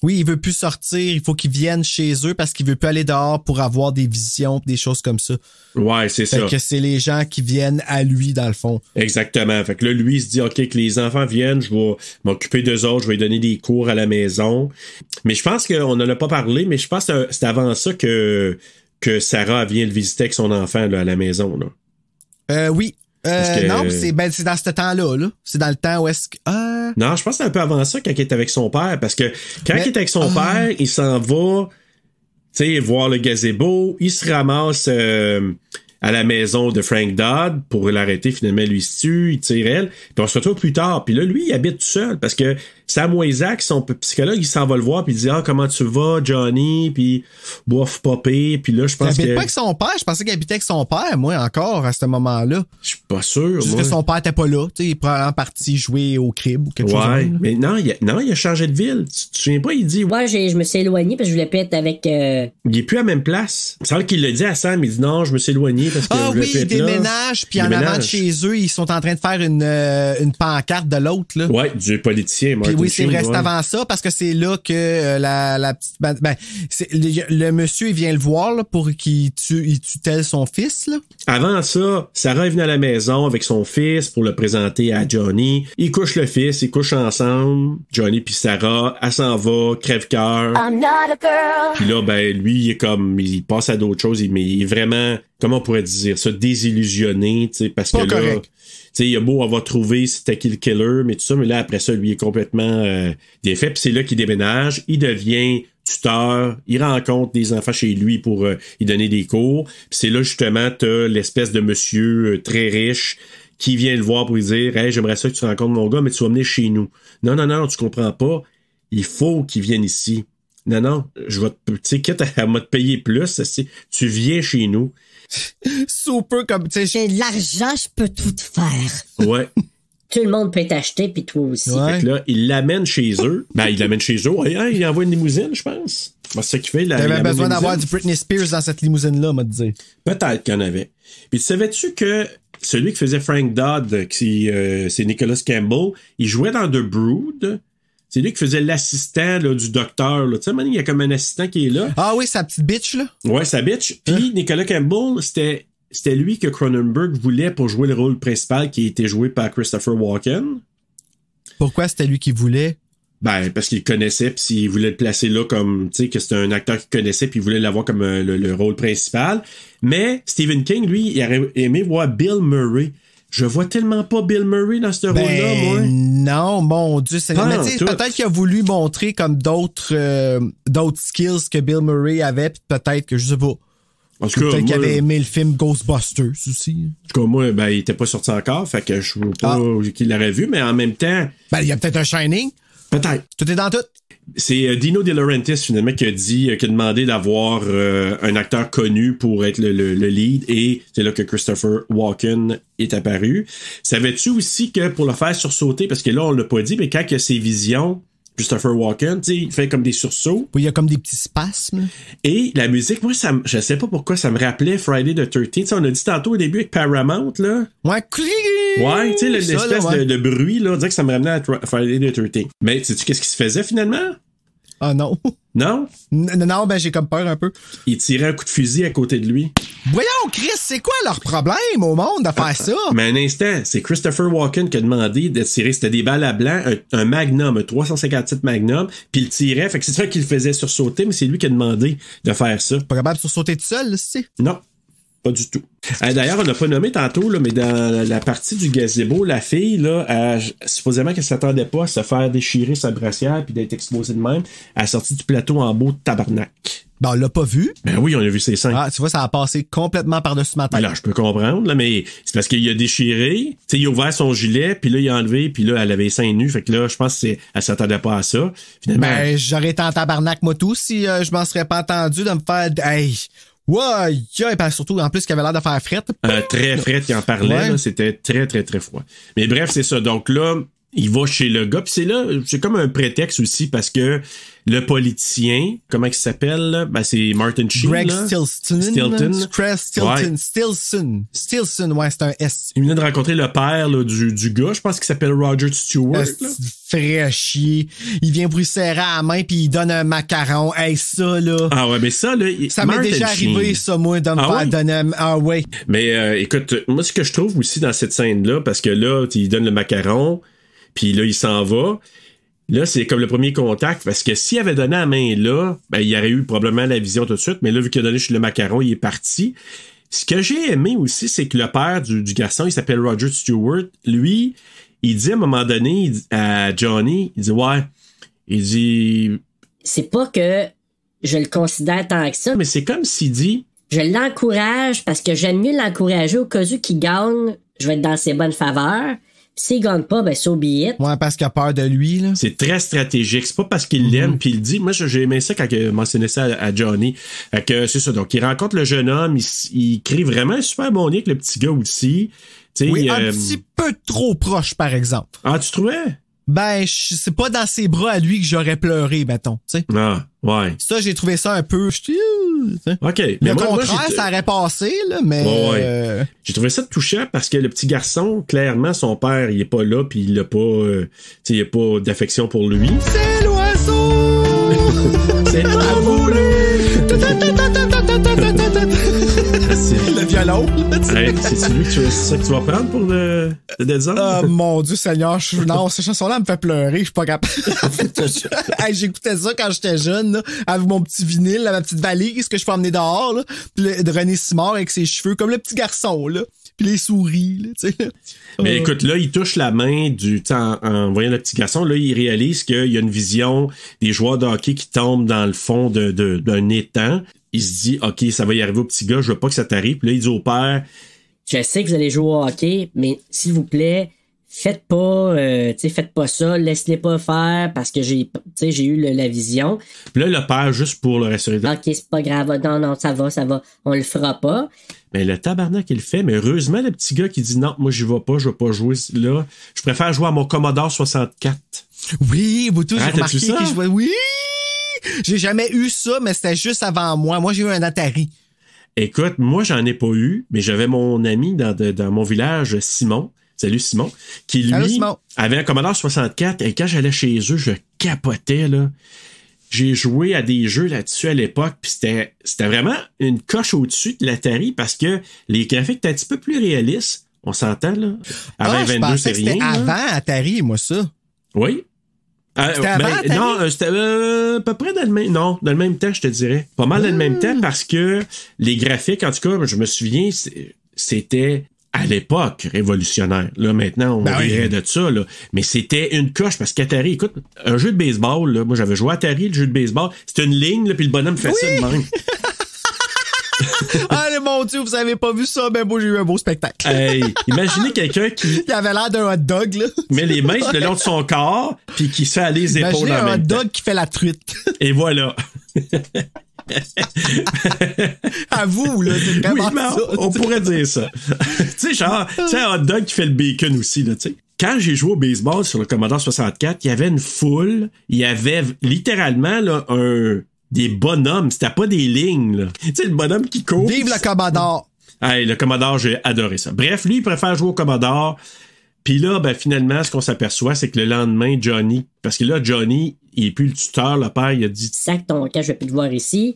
Oui, il veut plus sortir, il faut qu'ils viennent chez eux parce qu'il veut plus aller dehors pour avoir des visions, des choses comme ça. Ouais, c'est ça. Fait que c'est les gens qui viennent à lui, dans le fond. Exactement. Fait que là, lui, il se dit, OK, que les enfants viennent, je vais m'occuper d'eux autres, je vais donner des cours à la maison. Mais je pense qu'on n'en a pas parlé, mais je pense que c'est avant ça que Sarah vient le visiter avec son enfant là, à la maison. Là. Oui. Non, c'est dans ce temps-là. Là. C'est dans le temps où est-ce que... Non, je pense que c'est un peu avant ça quand il est avec son père, parce que quand il est avec son père, il s'en va, tu sais, voir le gazebo, il se ramasse à la maison de Frank Dodd pour l'arrêter, finalement, lui se tue, il tire elle, puis on se retrouve plus tard. Puis là, lui, il habite tout seul, parce que Sam Wayzak, son psychologue, il s'en va le voir, puis il dit « Ah, comment tu vas, Johnny? » Puis « Bof, popé. » Puis là, je pense que... Il habite pas avec son père, je pensais qu'il habitait avec son père, moi, encore, à ce moment-là. Je suis pas sûr, juste que son père était pas là, tu sais, il est probablement parti jouer au crib ou quelque chose. Ouais, mais non, il a changé de ville. Tu te souviens pas, il dit... Ouais, je me suis éloigné parce que je voulais pas être avec... Il est plus à la même place. C'est vrai qu'il l'a dit à Sam, il dit « Non, je me suis éloigné parce que je voulais plus être là. » Ah oui, il déménage, puis en avant de chez eux, ils sont en train de faire une pancarte de l'autre, là. Ouais, du politicien, moi. Oui, c'est vrai, c'est avant ça, parce que c'est là que la petite... le monsieur, il vient le voir là, pour qu'il tutelle son fils. Là. Avant ça, Sarah est venue à la maison avec son fils pour le présenter à Johnny. Ils couchent le fils, ils couchent ensemble. Johnny puis Sarah, elle s'en va, crève-cœur. Puis là, ben lui, il est comme... Il passe à d'autres choses, mais il est vraiment... Comment on pourrait dire ça? Désillusionné, tu sais, parce pas que là... correct. Tu sais, il a beau avoir trouvé c'était qui le killer, mais tout ça, mais là, après ça, lui est complètement défait. Puis c'est là qu'il déménage. Il devient tuteur. Il rencontre des enfants chez lui pour y donner des cours. Puis c'est là, justement, t'as l'espèce de monsieur très riche qui vient le voir pour lui dire « Hey, j'aimerais ça que tu rencontres mon gars, mais tu vas venir chez nous. » Non, tu comprends pas. Il faut qu'il vienne ici. Non, je vais te... Tu sais, quitte à me te payer plus, tu viens chez nous. Super comme, tu sais, j'ai de l'argent, je peux tout te faire. Ouais. Tout le monde peut t'acheter, puis toi aussi. Ouais. Fait que là, il l'amène chez eux. Ouais, il envoie une limousine, je pense. C'est ça qu'il fait. Il avait besoin d'avoir du Britney Spears dans cette limousine-là, m'a dit. Peut-être qu'il y en avait. Puis savais-tu que celui qui faisait Frank Dodd, c'est Nicholas Campbell, il jouait dans The Brood. C'est lui qui faisait l'assistant là, du docteur. Tu sais, il y a comme un assistant qui est là. Ah oui, sa petite bitch, là. Ouais, sa bitch. Puis Nicolas Campbell, c'était lui que Cronenberg voulait pour jouer le rôle principal qui a été joué par Christopher Walken. Pourquoi c'était lui qui voulait? Ben, parce qu'il le connaissait, puis il voulait le placer là comme, tu sais, que c'était un acteur qu'il connaissait, puis il voulait l'avoir comme le rôle principal. Mais Stephen King, lui, il aurait aimé voir Bill Murray. Je vois tellement pas Bill Murray dans ce rôle-là, moi. Non, mon Dieu. Mais tu sais, peut-être qu'il a voulu montrer comme d'autres skills que Bill Murray avait, puis peut-être que, je sais pas. En tout cas, peut-être qu'il avait aimé le film Ghostbusters aussi. En tout cas, moi, ben, il était pas sorti encore, fait que je vois pas qu'il l'aurait vu, mais en même temps... Ben, il y a peut-être un Shining. Peut-être. Tout est dans tout. C'est Dino De Laurentiis, finalement, qui a demandé d'avoir un acteur connu pour être le lead, et c'est là que Christopher Walken est apparu. Savais-tu aussi que pour le faire sursauter, parce que là, on l'a pas dit, mais quand il y a ses visions, Christopher Walken, tu sais, il fait comme des sursauts. Oui, il y a comme des petits spasmes. Et la musique, moi, je sais pas pourquoi ça me rappelait Friday the 13th. Tu sais, on a dit tantôt au début avec Paramount, là. Ouais, tu sais, l'espèce de bruit, là, on dirait que ça me ramenait à Friday the 13th. Mais sais-tu qu'est-ce qui se faisait finalement? Ah non. Non? Non, ben j'ai comme peur un peu. Il tirait un coup de fusil à côté de lui. Voyons, Chris, c'est quoi leur problème au monde de faire ça? Mais un instant, c'est Christopher Walken qui a demandé de tirer. C'était des balles à blanc, un Magnum, un 357 Magnum, puis il tirait. Fait que c'est ça qu'il faisait sursauter, mais c'est lui qui a demandé de faire ça. Pas capable de sursauter tout seul, là, c'est? Non. Pas du tout. D'ailleurs, on n'a pas nommé tantôt, là, mais dans la partie du gazebo, la fille, là, supposément qu'elle s'attendait pas à se faire déchirer sa brassière puis d'être exposée de même, elle a sorti du plateau en beau tabarnak. Ben, on l'a pas vu. Ben oui, on a vu ses seins. Ah, tu vois, ça a passé complètement par-dessus ma tête. Là, je peux comprendre, là, mais c'est parce qu'il a déchiré, tu sais, il a ouvert son gilet, puis là, il a enlevé, puis là, elle avait les seins nus, fait que là, je pense qu'elle s'attendait pas à ça. Finalement, ben, j'aurais été en tabarnak, moi, tout, si je m'en serais pas entendu de me faire... Hey! Ouais, et surtout, en plus, qu'il avait l'air de faire frette. Très frette, qui en parlait, ouais. Là, c'était très, très, très froid. Mais bref, c'est ça. Donc là, il va chez le gars, puis c'est là, c'est comme un prétexte aussi, parce que le politicien, comment il s'appelle, là? Ben, c'est Martin Sheen, Greg là. Stilson. Stilson, ouais, c'est un S. Il venait de rencontrer le père là, du gars, je pense qu'il s'appelle Roger Stewart. Ferait chier. Il vient pour lui serrer à la main puis il donne un macaron. Hey, ça, là. Ah ouais, mais ça, là. Ça m'est déjà arrivé, ça, moi, de me faire donner un... Ah ouais. Mais écoute, moi, ce que je trouve aussi dans cette scène-là, parce que là, il donne le macaron, puis là, il s'en va. Là, c'est comme le premier contact, parce que s'il avait donné la main là, ben, il aurait eu probablement la vision tout de suite, mais là, vu qu'il a donné le macaron, il est parti. Ce que j'ai aimé aussi, c'est que le père du garçon, il s'appelle Roger Stewart, lui, il dit à un moment donné à Johnny, il dit, ouais, il dit... C'est pas que je le considère tant que ça. Mais c'est comme s'il dit... Je l'encourage parce que j'aime mieux l'encourager au cas où qu'il gagne, je vais être dans ses bonnes faveurs. S'il gagne pas, ben so be it. Ouais, parce qu'il a peur de lui, là. C'est très stratégique. C'est pas parce qu'il l'aime, puis il dit. Moi, j'ai aimé ça quand il mentionnait ça à Johnny. Fait que c'est ça. Donc, il rencontre le jeune homme, il crée vraiment un super bon lien avec le petit gars aussi. T'sais, oui, un petit peu trop proche, par exemple. Ah, tu trouvais? Ben, c'est pas dans ses bras à lui que j'aurais pleuré, mettons, tu sais. Ah, ouais. Ça, j'ai trouvé ça un peu... OK. Mais le contraire, ça aurait passé, là, mais... Ouais. J'ai trouvé ça touchant parce que le petit garçon, clairement, son père, il est pas là, puis il a pas... il y a pas d'affection pour lui. C'est l'oiseau! C'est à vous, là! Le violon. Hey, c'est ça que tu vas prendre pour le Dead Zone? Oh mon Dieu Seigneur, non, ces chansons-là me fait pleurer, je suis pas capable. Hey, j'écoutais ça quand j'étais jeune, là, avec mon petit vinyle, ma petite valise que je peux emmener dehors, là, puis de René Simard avec ses cheveux, comme le petit garçon, là, puis les souris, là, tu sais. Mais écoute, là, il touche la main en voyant le petit garçon, là, il réalise qu'il y a une vision des joueurs de hockey qui tombent dans le fond d'un étang. Il se dit, OK, ça va y arriver au petit gars, je veux pas que ça t'arrive. Puis là, il dit au père, je sais que vous allez jouer au hockey, mais s'il vous plaît, faites pas ça, laissez-les pas faire parce que j'ai eu la vision. Puis là, le père, juste pour le rassurer. OK, c'est pas grave, non, ça va, on le fera pas. Mais le tabarnak, il le fait. Mais heureusement, le petit gars qui dit non, moi, j'y vais pas, je vais pas jouer là. Je préfère jouer à mon Commodore 64. Oui, vous tous, j'ai remarqué que je jouais. Oui! J'ai jamais eu ça, mais c'était juste avant moi. Moi, j'ai eu un Atari. Écoute, moi, j'en ai pas eu, mais j'avais mon ami dans mon village, Simon. Salut Simon. Qui, lui, avait un Commodore 64. Et quand j'allais chez eux, je capotais, là. J'ai joué à des jeux là-dessus à l'époque, puis c'était vraiment une coche au-dessus de l'Atari parce que les graphiques étaient un petit peu plus réalistes. On s'entend, là. Avant 22, c'est rien. C'était avant Atari, moi, ça. Oui. C'était avant Atari? Non, c'était à peu près dans le même temps, je te dirais. Pas mal dans le même temps parce que les graphiques, en tout cas, je me souviens, c'était à l'époque révolutionnaire. Là, maintenant, on rirait de ça, là. Mais c'était une coche parce qu'Atari, écoute, un jeu de baseball, là, moi, j'avais joué à Atari, le jeu de baseball, c'était une ligne, là, puis le bonhomme fait ça de même. Allez, mon Dieu, vous avez pas vu ça, ben moi, j'ai eu un beau spectacle. Hey, imaginez quelqu'un qui... Il avait l'air d'un hot dog, là. Met les mains le long de son corps, puis qui se fait aller les épaules en même temps. Un hot dog qui fait la truite. Et voilà. À vous, là, c'est vraiment ça. On pourrait dire ça. Tu sais, genre, un hot dog qui fait le bacon aussi, là, tu sais. Quand j'ai joué au baseball sur le Commodore 64, il y avait une foule, il y avait littéralement, là, des bonhommes, c'était pas des lignes, là. Tu sais, le bonhomme qui court. Vive le Commodore! Hey, le Commodore, j'ai adoré ça. Bref, lui, il préfère jouer au Commodore. Puis là, ben, finalement, ce qu'on s'aperçoit, c'est que le lendemain, Johnny, parce que là, Johnny, il est plus le tuteur, le père, il a dit... Sac ton camp, je vais plus te voir ici.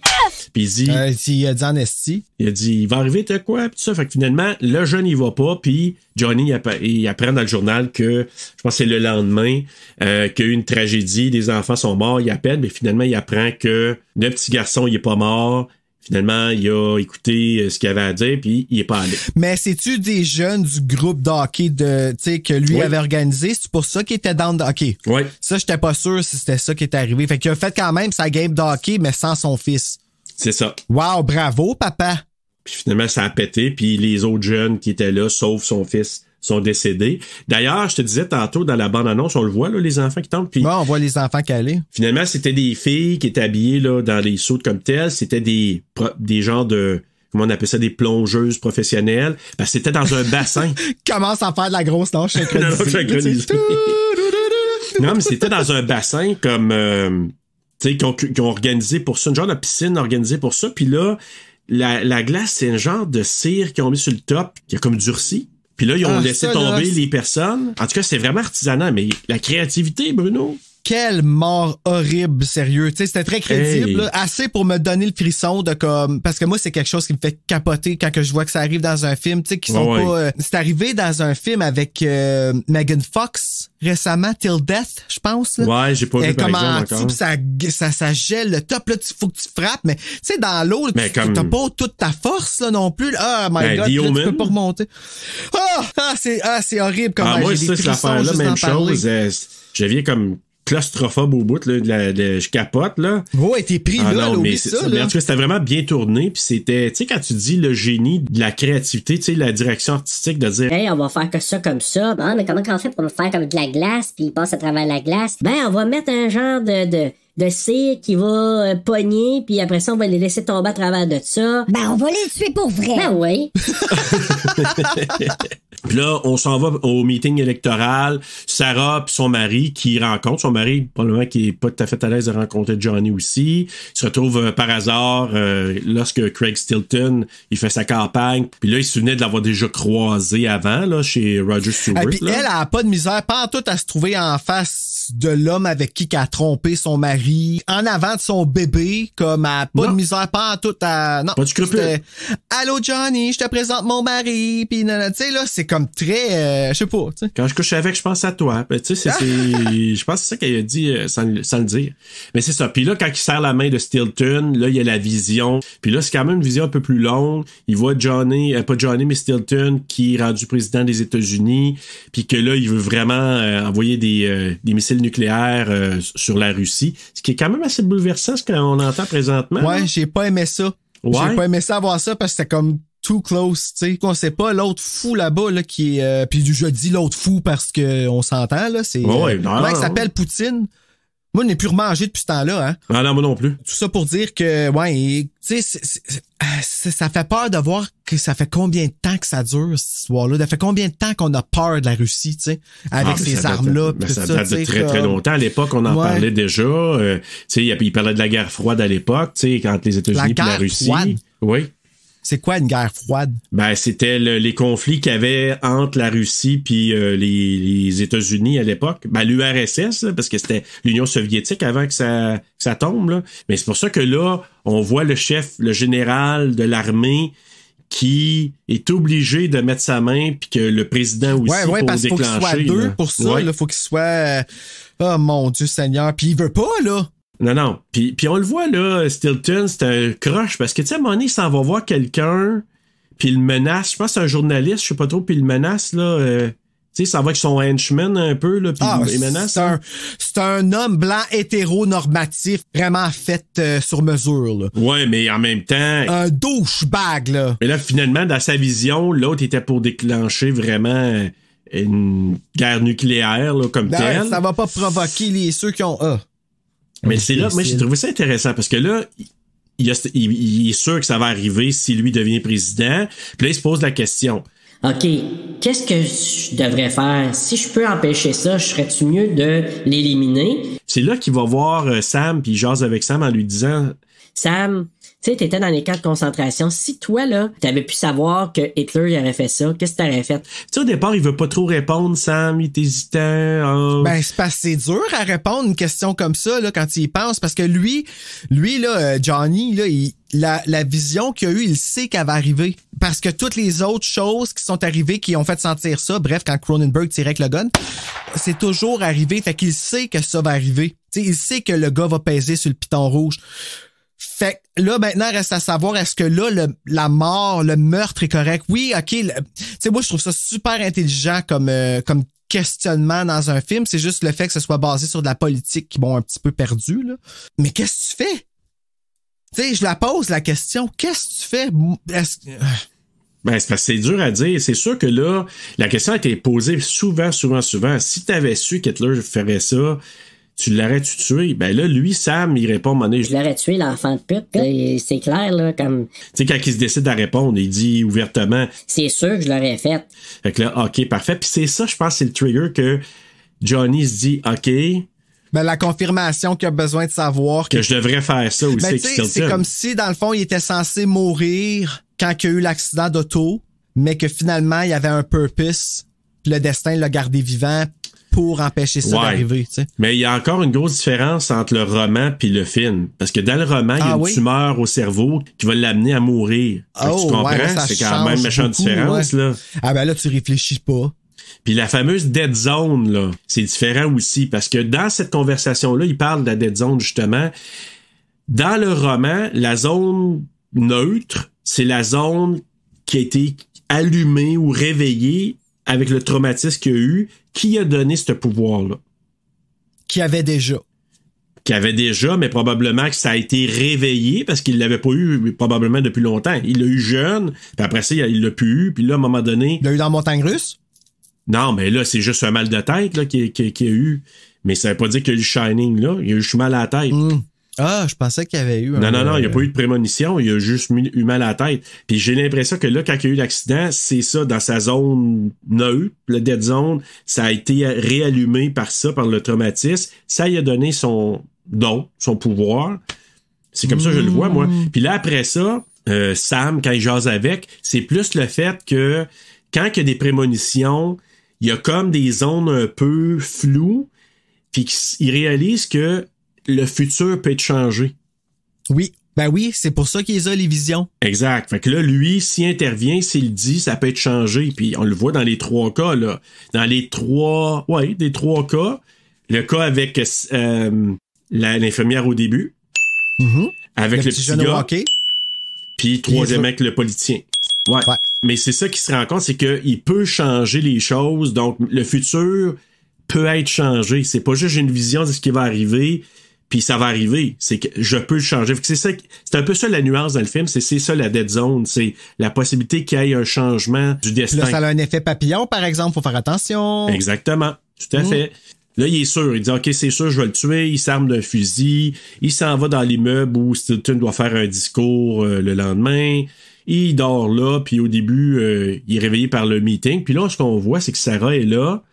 Puis il dit... il a dit en esti. Il a dit, il va arriver, t'as quoi? Puis tout ça. Fait que finalement, le jeune, il va pas. Puis Johnny, il apprend dans le journal que, je pense que c'est le lendemain, qu'il y a eu une tragédie, des enfants sont morts, il appelle, mais finalement, il apprend que le petit garçon, il est pas mort. Finalement, il a écouté ce qu'il avait à dire, puis il est pas allé. Mais c'est-tu des jeunes du groupe d'hockey que lui avait organisé? C'est pour ça qu'il était down de hockey? Oui. Ça, j'étais pas sûr si c'était ça qui était arrivé. Fait qu'il a fait quand même sa game d'hockey, mais sans son fils. C'est ça. Wow, bravo, papa! Puis finalement, ça a pété, puis les autres jeunes qui étaient là, sauf son fils, sont décédés. D'ailleurs, je te disais tantôt, dans la bande-annonce, on le voit, là, les enfants qui tombent. Puis on voit les enfants caler. Finalement, c'était des filles qui étaient habillées là, dans les sauts comme telles. C'était des genres de... Comment on appelle ça? Des plongeuses professionnelles. Ben, c'était dans un bassin. Commence à faire de la grosse nage synchronisée. Non, mais c'était dans un bassin comme... tu sais, qui ont organisé pour ça. Une genre de piscine organisée pour ça. Puis là, la glace, c'est un genre de cire qu'ils ont mis sur le top, qui a comme durci. Puis là, ils ont laissé tomber les personnes. En tout cas, c'est vraiment artisanal, mais la créativité, Bruno. Quelle mort horrible, sérieux. Tu sais, c'était très crédible, là, assez pour me donner le frisson de comme... Parce que moi, c'est quelque chose qui me fait capoter quand que je vois que ça arrive dans un film, tu sais, qui sont pas... c'est arrivé dans un film avec Megan Fox récemment, Till Death, je pense. Là. Ouais, j'ai pas vu par exemple encore. Ça gèle le top, là, faut que tu frappes, mais tu sais, dans l'eau, t'as pas toute ta force, là, non plus. Ah, my God, là, tu peux pas remonter. C'est horrible comment moi, j'ai des frissons affaire-là, juste même d'en parler. chose. Je viens comme claustrophobe au bout, là, je capote, là. Ouais, t'es pris, là, non, mais ça, mais en tout cas, c'était vraiment bien tourné, puis c'était, tu sais, quand tu dis le génie de la créativité, tu sais, la direction artistique, de dire... Hey, on va faire que ça comme ça. Bon, mais comment on fait pour faire comme de la glace, puis il passe à travers la glace? Ben, on va mettre un genre de cire qui va pogner, puis après ça, on va les laisser tomber à travers de ça. Ben, on va les tuer pour vrai. Ben oui. Puis là, on s'en va au meeting électoral. Sarah puis son mari qui rencontre. Son mari, probablement, qui est pas tout à fait à l'aise de rencontrer Johnny aussi. Il se retrouve par hasard lorsque Craig Stilton, il fait sa campagne. Puis là, il se souvenait de l'avoir déjà croisé avant, là, chez Roger Stewart. Puis elle a pas de misère, pas en tout à se trouver en face de l'homme avec qui a trompé son mari, en avant de son bébé, comme elle a pas de misère, pas en tout à... Non, pas de scrupule. Allô Johnny, je te présente mon mari, puis tu sais, là, c'est comme très, je sais pas, tu sais. Quand je couche avec, je pense à toi. Ben, tu sais, je pense que c'est ça qu'elle a dit sans le dire. Mais c'est ça. Puis là, quand il serre la main de Stilton, là, il y a la vision. Puis là, c'est quand même une vision un peu plus longue. Il voit Johnny, pas Johnny, mais Stilton, qui est rendu président des États-Unis. Puis que là, il veut vraiment envoyer des missiles nucléaires sur la Russie. Ce qui est quand même assez bouleversant, ce qu'on entend présentement. Ouais, là. j'ai pas aimé ça. Ouais. J'ai pas aimé ça voir ça parce que c'était comme too close, tu sais. On sait pas l'autre fou là-bas là qui est puis je dis l'autre fou parce que on s'entend là, c'est comment il s'appelle Poutine. Moi, je n'ai plus remangé depuis ce temps-là, hein. Ah non, moi non plus. Tout ça pour dire que tu sais ça fait peur de voir que ça fait combien de temps que ça dure cette histoire-là. Ça fait combien de temps qu'on a peur de la Russie, tu sais, avec ces armes-là. Ça date de très très longtemps. À l'époque, on en parlait déjà. Tu sais, il parlait de la guerre froide à l'époque, tu sais, entre les États-Unis et la Russie. Froide. Oui. C'est quoi une guerre froide? Ben, c'était les conflits qu'il y avait entre la Russie puis les États-Unis à l'époque. Ben, l'URSS, parce que c'était l'Union soviétique avant que ça tombe, là. Mais c'est pour ça que là, on voit le chef, le général de l'armée qui est obligé de mettre sa main puis que le président aussi pour parce déclencher. Faut qu'il soit deux pour ça, là. Faut qu'il soit... oh mon Dieu Seigneur. Puis il veut pas, là. Non. Puis on le voit, là, Stilton, c'est un croche, parce que, tu sais, à un moment donné, il s'en va voir quelqu'un, puis il menace, je pense que c'est un journaliste, je sais pas trop, puis il menace, là, tu sais, il s'en va avec son henchman un peu, là, puis il menace. C'est un homme blanc hétéronormatif, vraiment fait sur mesure, là. Ouais, mais en même temps... Un douchebag, là. Mais là, finalement, dans sa vision, l'autre était pour déclencher vraiment une guerre nucléaire, là, comme telle. Ça va pas provoquer ceux qui ont... Mais c'est là, moi j'ai trouvé ça intéressant parce que là, il est sûr que ça va arriver si lui devient président. Puis là, il se pose la question. OK, qu'est-ce que je devrais faire? Si je peux empêcher ça, serais-tu mieux de l'éliminer? C'est là qu'il va voir Sam, puis il jase avec Sam en lui disant... Sam, Tu sais, t'étais dans les camps de concentration. Si toi, là, t'avais pu savoir que Hitler il aurait fait ça, qu'est-ce que t'aurais fait? Tu sais, au départ, il veut pas trop répondre, Sam, il est hésitant. Ben, c'est parce que c'est dur à répondre une question comme ça, là, quand il y pense, parce que lui, là, Johnny, là, la vision qu'il a eue, il sait qu'elle va arriver. Parce que toutes les autres choses qui sont arrivées, qui ont fait sentir ça, bref, quand Cronenberg tirait avec le gun, c'est toujours arrivé. Fait qu'il sait que ça va arriver. Tu sais, il sait que le gars va peser sur le piton rouge. Fait que là, maintenant, reste à savoir, est-ce que là, la mort, le meurtre est correct? Oui, OK. Tu sais, moi, je trouve ça super intelligent comme questionnement dans un film. C'est juste le fait que ce soit basé sur de la politique qui m'ont un petit peu perdu, là. Mais qu'est-ce que tu fais? Tu sais, je la pose, la question. Qu'est-ce que tu fais? Ben, c'est parce que c'est dur à dire. C'est sûr que là, la question a été posée souvent. Si t'avais su qu'Hitler ferait ça, tu l'aurais-tu tué? Ben là, lui, Sam, il répond, je l'aurais tué, l'enfant de pute. C'est clair, là, comme... Tu sais, quand il se décide à répondre, il dit ouvertement... C'est sûr que je l'aurais fait. Fait que là, OK, parfait. Puis c'est ça, je pense, c'est le trigger que Johnny se dit, OK... Ben, la confirmation qu'il a besoin de savoir... Que je devrais faire ça aussi. Ben, tu sais, c'est comme si, dans le fond, il était censé mourir quand il y a eu l'accident d'auto, mais que finalement, il y avait un purpose, puis le destin l'a gardé vivant pour empêcher ça d'arriver, tu sais. Mais il y a encore une grosse différence entre le roman puis le film. Parce que dans le roman, il y a une tumeur au cerveau qui va l'amener à mourir. Tu comprends? C'est quand même une méchante différence, là. Ah ben là, tu réfléchis pas. Puis la fameuse dead zone, là, c'est différent aussi. Parce que dans cette conversation-là, il parle de la dead zone, justement. Dans le roman, la zone neutre, c'est la zone qui a été allumée ou réveillée avec le traumatisme qu'il y a eu. Qui a donné ce pouvoir-là? Qui avait déjà, mais probablement que ça a été réveillé parce qu'il l'avait pas eu probablement depuis longtemps. Il l'a eu jeune, puis après ça, il l'a plus eu, puis là, à un moment donné... Il l'a eu dans Montagne Russe? Non, mais là, c'est juste un mal de tête là, qu'il a eu. Mais ça veut pas dire qu'il y a eu Shining, là. Il a eu mal à la tête. Ah, je pensais qu'il y avait eu... Non, il n'y a pas eu de prémonition. Il a juste eu mal à la tête. Puis j'ai l'impression que là, quand il y a eu l'accident, c'est ça, dans sa zone neutre, le dead zone, ça a été réallumé par ça, par le traumatisme. Ça lui a donné son don, son pouvoir. C'est comme ça que je le vois, moi. Puis là, après ça, Sam, quand il jase avec, c'est plus le fait que quand il y a des prémonitions, il y a comme des zones un peu floues, puis qu'il réalise que le futur peut être changé. Oui. Ben oui, c'est pour ça qu'il a les visions. Exact. Fait que là, lui, s'il intervient, s'il dit, ça peut être changé. Puis on le voit dans les 3 cas, là. Dans les 3... Ouais, des 3 cas. Le cas avec l'infirmière au début. Avec le petit gars. Puis troisième avec le politicien. Ouais. Mais c'est ça qui se rend compte, c'est qu'il peut changer les choses. Donc, le futur peut être changé. C'est pas juste j'ai une vision de ce qui va arriver, puis ça va arriver. C'est que je peux le changer. C'est un peu ça la nuance dans le film. C'est ça la dead zone. C'est la possibilité qu'il y ait un changement du destin. Là, ça a un effet papillon, par exemple. Faut faire attention. Exactement. Tout à fait. Là, il est sûr. Il dit, OK, c'est sûr, je vais le tuer. Il s'arme d'un fusil. Il s'en va dans l'immeuble où Stilton doit faire un discours le lendemain. Il dort là, puis au début, il est réveillé par le meeting. Puis là, ce qu'on voit, c'est que Sarah est là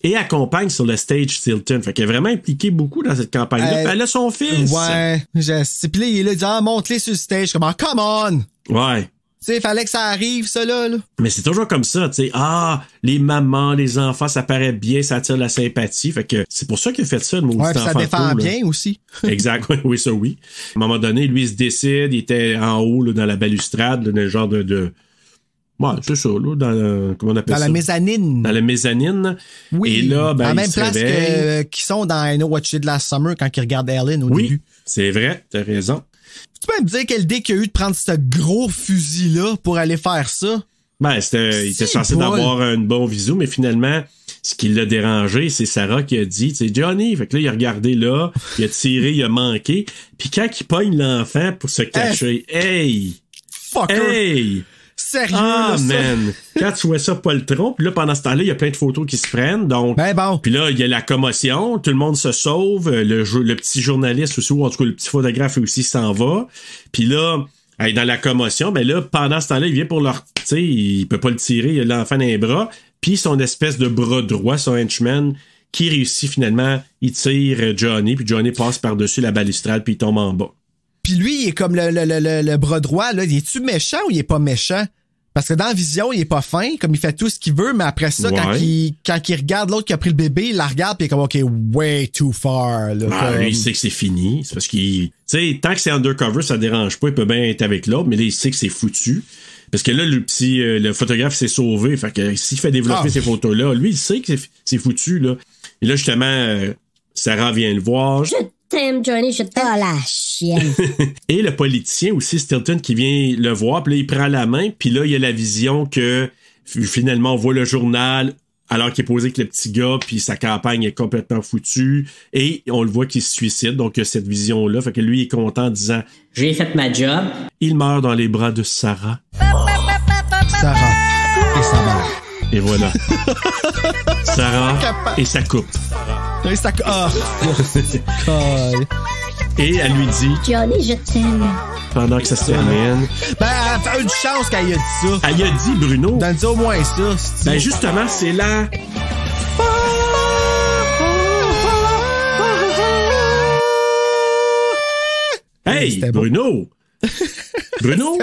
et accompagne sur le stage Stilton. Fait qu'elle est vraiment impliquée beaucoup dans cette campagne-là. Elle a son fils. Ouais. Puis là, il est là, il dit, monte-les sur le stage. Comment, come on! Ouais. Tu sais, il fallait que ça arrive, ça, là. Mais c'est toujours comme ça, tu sais. Les mamans, les enfants, ça paraît bien, ça attire la sympathie. Fait que c'est pour ça qu'il a fait ça, le maudit enfant. Ça défend bien aussi. Exact, oui, ça, oui. À un moment donné, lui, il se décide, il était en haut, là, dans la balustrade, là, dans le genre de... Ouais, c'est ça, là, comment on appelle ça? Dans la mezzanine. Dans la mezzanine. Oui. Et là, ben, à la même place qu'ils sont dans I Know What You Did Last Summer quand ils regardent Ellen au début. C'est vrai, t'as raison. Tu peux me dire quelle idée qu'il y a eu de prendre ce gros fusil-là pour aller faire ça? Ben, il était censé d'avoir un bon visu, mais finalement, ce qui l'a dérangé, c'est Sarah qui a dit, c'est Johnny. Fait que là, il a regardé là, il a tiré, il a manqué. Puis quand il pogne l'enfant pour se cacher, hey! Fucker! Sérieux, là, man! Quand tu vois ça, pas le tronc, puis là, pendant ce temps-là, il y a plein de photos qui se prennent, donc... Ben bon! Puis là, il y a la commotion, tout le monde se sauve, le petit journaliste aussi, ou en tout cas, le petit photographe aussi s'en va. Puis là, dans la commotion, ben là, pendant ce temps-là, il vient pour leur... Tu sais, il peut pas le tirer, il a l'enfant dans les bras, puis son espèce de bras droit, son henchman, qui réussit finalement, il tire Johnny, puis Johnny passe par-dessus la balustrade, puis il tombe en bas. Puis lui, il est comme le bras droit, là. Il est-tu méchant ou il est pas méchant? Parce que dans Vision, il est pas fin, comme il fait tout ce qu'il veut, mais après ça, quand il regarde l'autre qui a pris le bébé, il la regarde pis il est comme, OK, way too far. Là, comme... Lui, il sait que c'est fini. C'est parce qu'il... Tu sais, tant que c'est undercover, ça dérange pas, il peut bien être avec l'autre, mais là, il sait que c'est foutu. Parce que là, le photographe s'est sauvé. Fait que s'il fait développer ces photos-là, lui, il sait que c'est foutu, là. Et là, justement, Sarah vient le voir. Je t'aime, Johnny, je t'aime. Oh, la chienne. Et le politicien aussi, Stilton, qui vient le voir, puis là, il prend la main, puis là, il y a la vision que finalement, on voit le journal alors qu'il est posé avec le petit gars, puis sa campagne est complètement foutue, et on le voit qu'il se suicide, donc il y a cette vision-là, fait que lui, il est content en disant « J'ai fait ma job ». Il meurt dans les bras de Sarah. Sarah et sa mère. Et voilà. Sarah et sa coupe. Et sa coupe. Et elle lui dit Johnny, je t'aime. Pendant que ça se termine. Ben, elle a une chance qu'elle a dit ça. Elle a dit, Bruno. Donne-toi au moins ça. Ben, justement, c'est là. Hey, Bruno! Bruno?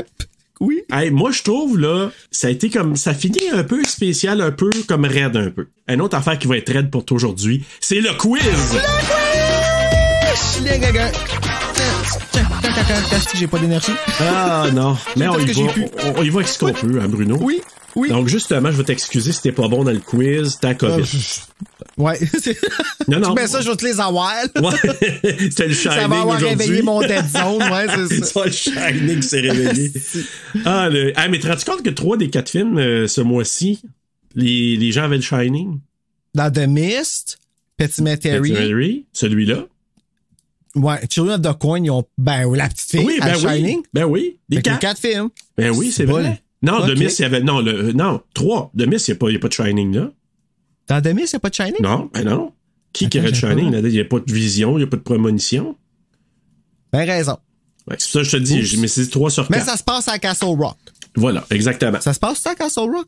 Oui. Hey, moi, je trouve, là, ça a été comme, ça finit un peu spécial, un peu comme raide un peu. Une autre affaire qui va être raide pour toi aujourd'hui, c'est le quiz! J'ai pas d'énergie. Ah, non. Mais on y va avec ce qu'on peut, hein, Bruno? Oui. Oui. Donc, justement, je vais t'excuser si t'es pas bon dans le quiz, t'as COVID. Ouais. Non. Tu mets ça, je vais te les avoir. Ouais. C'était le Shining. Ça va avoir réveillé mon dead zone, ouais, c'est ça. C'est le Shining qui s'est réveillé. Mais te rends-tu compte que 3 des 4 films, ce mois-ci, les gens avaient le Shining? Dans The Mist, Pet Sematary. Celui-là. Ouais, Children of the Corn, ils ont, la petite fille, oui, Shining. Ben oui. Les 4 films. Ben oui, c'est vrai. Non, The Mist, il y avait, non, 3. The Mist, il n'y a pas de Shining, là. Dans The Mist, il n'y a pas de Shining? Non, ben non. Qui aurait de Shining? Il n'y a pas de vision, il n'y a pas de prémonition. Ben raison. Ouais, c'est ça que je te dis, mais c'est 3 sur 4. Mais ça se passe à Castle Rock. Voilà, exactement. Ça se passe à Castle Rock?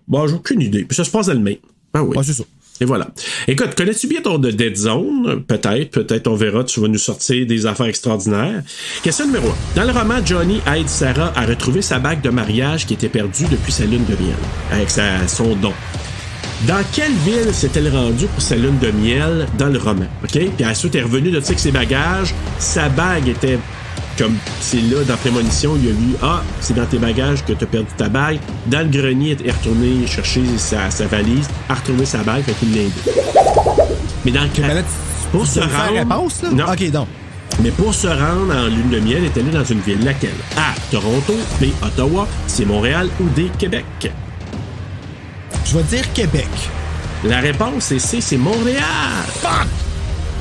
Bon, j'ai aucune idée. Puis ça se passe dans le Maine. Ah oui. Ouais, c'est ça. Et voilà. Écoute, connais-tu bien ton de Dead Zone? Peut-être, on verra, tu vas nous sortir des affaires extraordinaires. Question numéro 1. Dans le roman, Johnny aide Sarah à retrouver sa bague de mariage qui était perdue depuis sa lune de miel, avec son don. Dans quelle ville s'est-elle rendue pour sa lune de miel dans le roman? OK? Puis ensuite, elle est revenue de ça avec ses bagages. Sa bague était... Comme c'est là, dans Prémonition, il y a eu c'est dans tes bagages que tu as perdu ta bague. Dans le grenier, elle est retournée chercher sa valise, a retrouvé sa bague, fait qu'il l'a aidé. Mais dans le pour se rendre. Réponse, là? Non. OK, donc. Mais pour se rendre en lune de miel, elle est allée dans une ville. Laquelle? A. Toronto. B. Ottawa. C. Montréal. Ou D. Québec. Je vais dire Québec. La réponse est C. C'est Montréal. Fuck!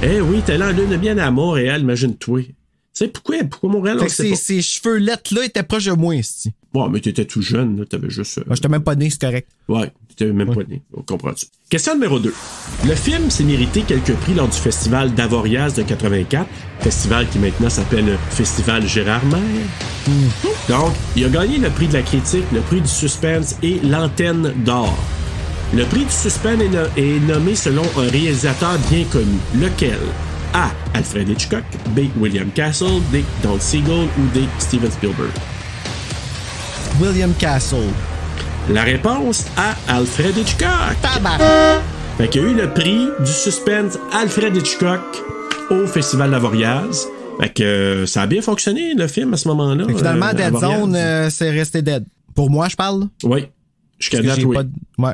Eh oui, t'es allé en lune de miel à Montréal, imagine-toi. Tu sais, pourquoi Montréal? Ces cheveux lettres-là étaient proches de moi, ici. Ouais, mais t'étais tout jeune, là. T'avais juste... J'étais même pas né, c'est correct. Ouais, t'étais même pas né. Comprends-tu? Question numéro 2. Le film s'est mérité quelques prix lors du festival d'Avoriaz de 84, festival qui maintenant s'appelle le Festival Gérardmer. Donc, il a gagné le prix de la critique, le prix du suspense et l'antenne d'or. Le prix du suspense est nommé selon un réalisateur bien connu. Lequel? A. Alfred Hitchcock. B. William Castle. D. Don Siegel. Ou D. Steven Spielberg. William Castle. La réponse A. Alfred Hitchcock. Tabarnak! Fait qu'il y a eu le prix du suspense Alfred Hitchcock au Festival d'Avoriaz. Fait que ça a bien fonctionné, le film, à ce moment-là. Finalement, Dead Zone, c'est resté dead. Pour moi, je parle? Oui. Jusqu'à date, oui. Ouais.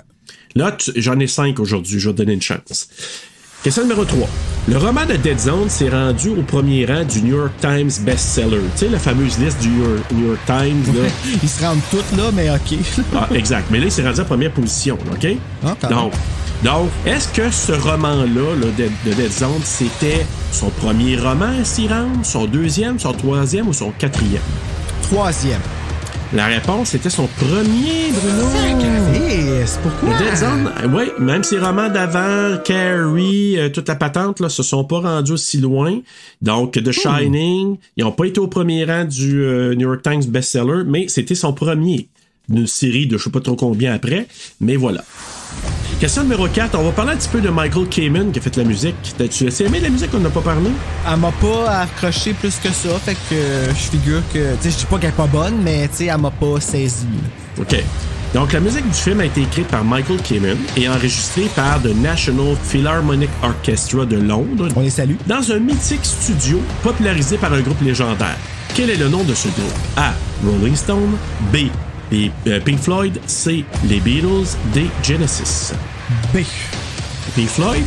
Là, j'en ai 5 aujourd'hui. Je vais te donner une chance. Question numéro 3. Le roman de Dead Zone s'est rendu au premier rang du New York Times bestseller. Tu sais, la fameuse liste du New York Times. Là. Ils se rendent toutes là, mais OK. Exact. Mais là, il s'est rendu en première position. OK? Donc, est-ce que ce roman-là, là, de Dead Zone, c'était son premier roman à s'y rendre, son deuxième, son troisième ou son quatrième? Troisième. La réponse était son premier, Bruno. C'est pourquoi? Dead Zone, oui, même ses romans d'avant, Carrie, toute la patente, là, se sont pas rendus aussi loin. Donc, The Shining, ils n'ont pas été au premier rang du New York Times bestseller, mais c'était son premier d'une série de je sais pas trop combien après, mais voilà. Question numéro 4, on va parler un petit peu de Michael Kamen qui a fait la musique. T'as-tu aimé la musique qu'on n'a pas parlé? Elle m'a pas accroché plus que ça, fait que je figure que, tu sais, je dis pas qu'elle est pas bonne, mais tu sais, elle m'a pas saisi. OK. Donc, la musique du film a été écrite par Michael Kamen et enregistrée par The National Philharmonic Orchestra de Londres. On les salue. Dans un mythique studio popularisé par un groupe légendaire. Quel est le nom de ce groupe? A. Rolling Stone. B. Pink Floyd. C. Les Beatles. D. Genesis. B. Pink Floyd?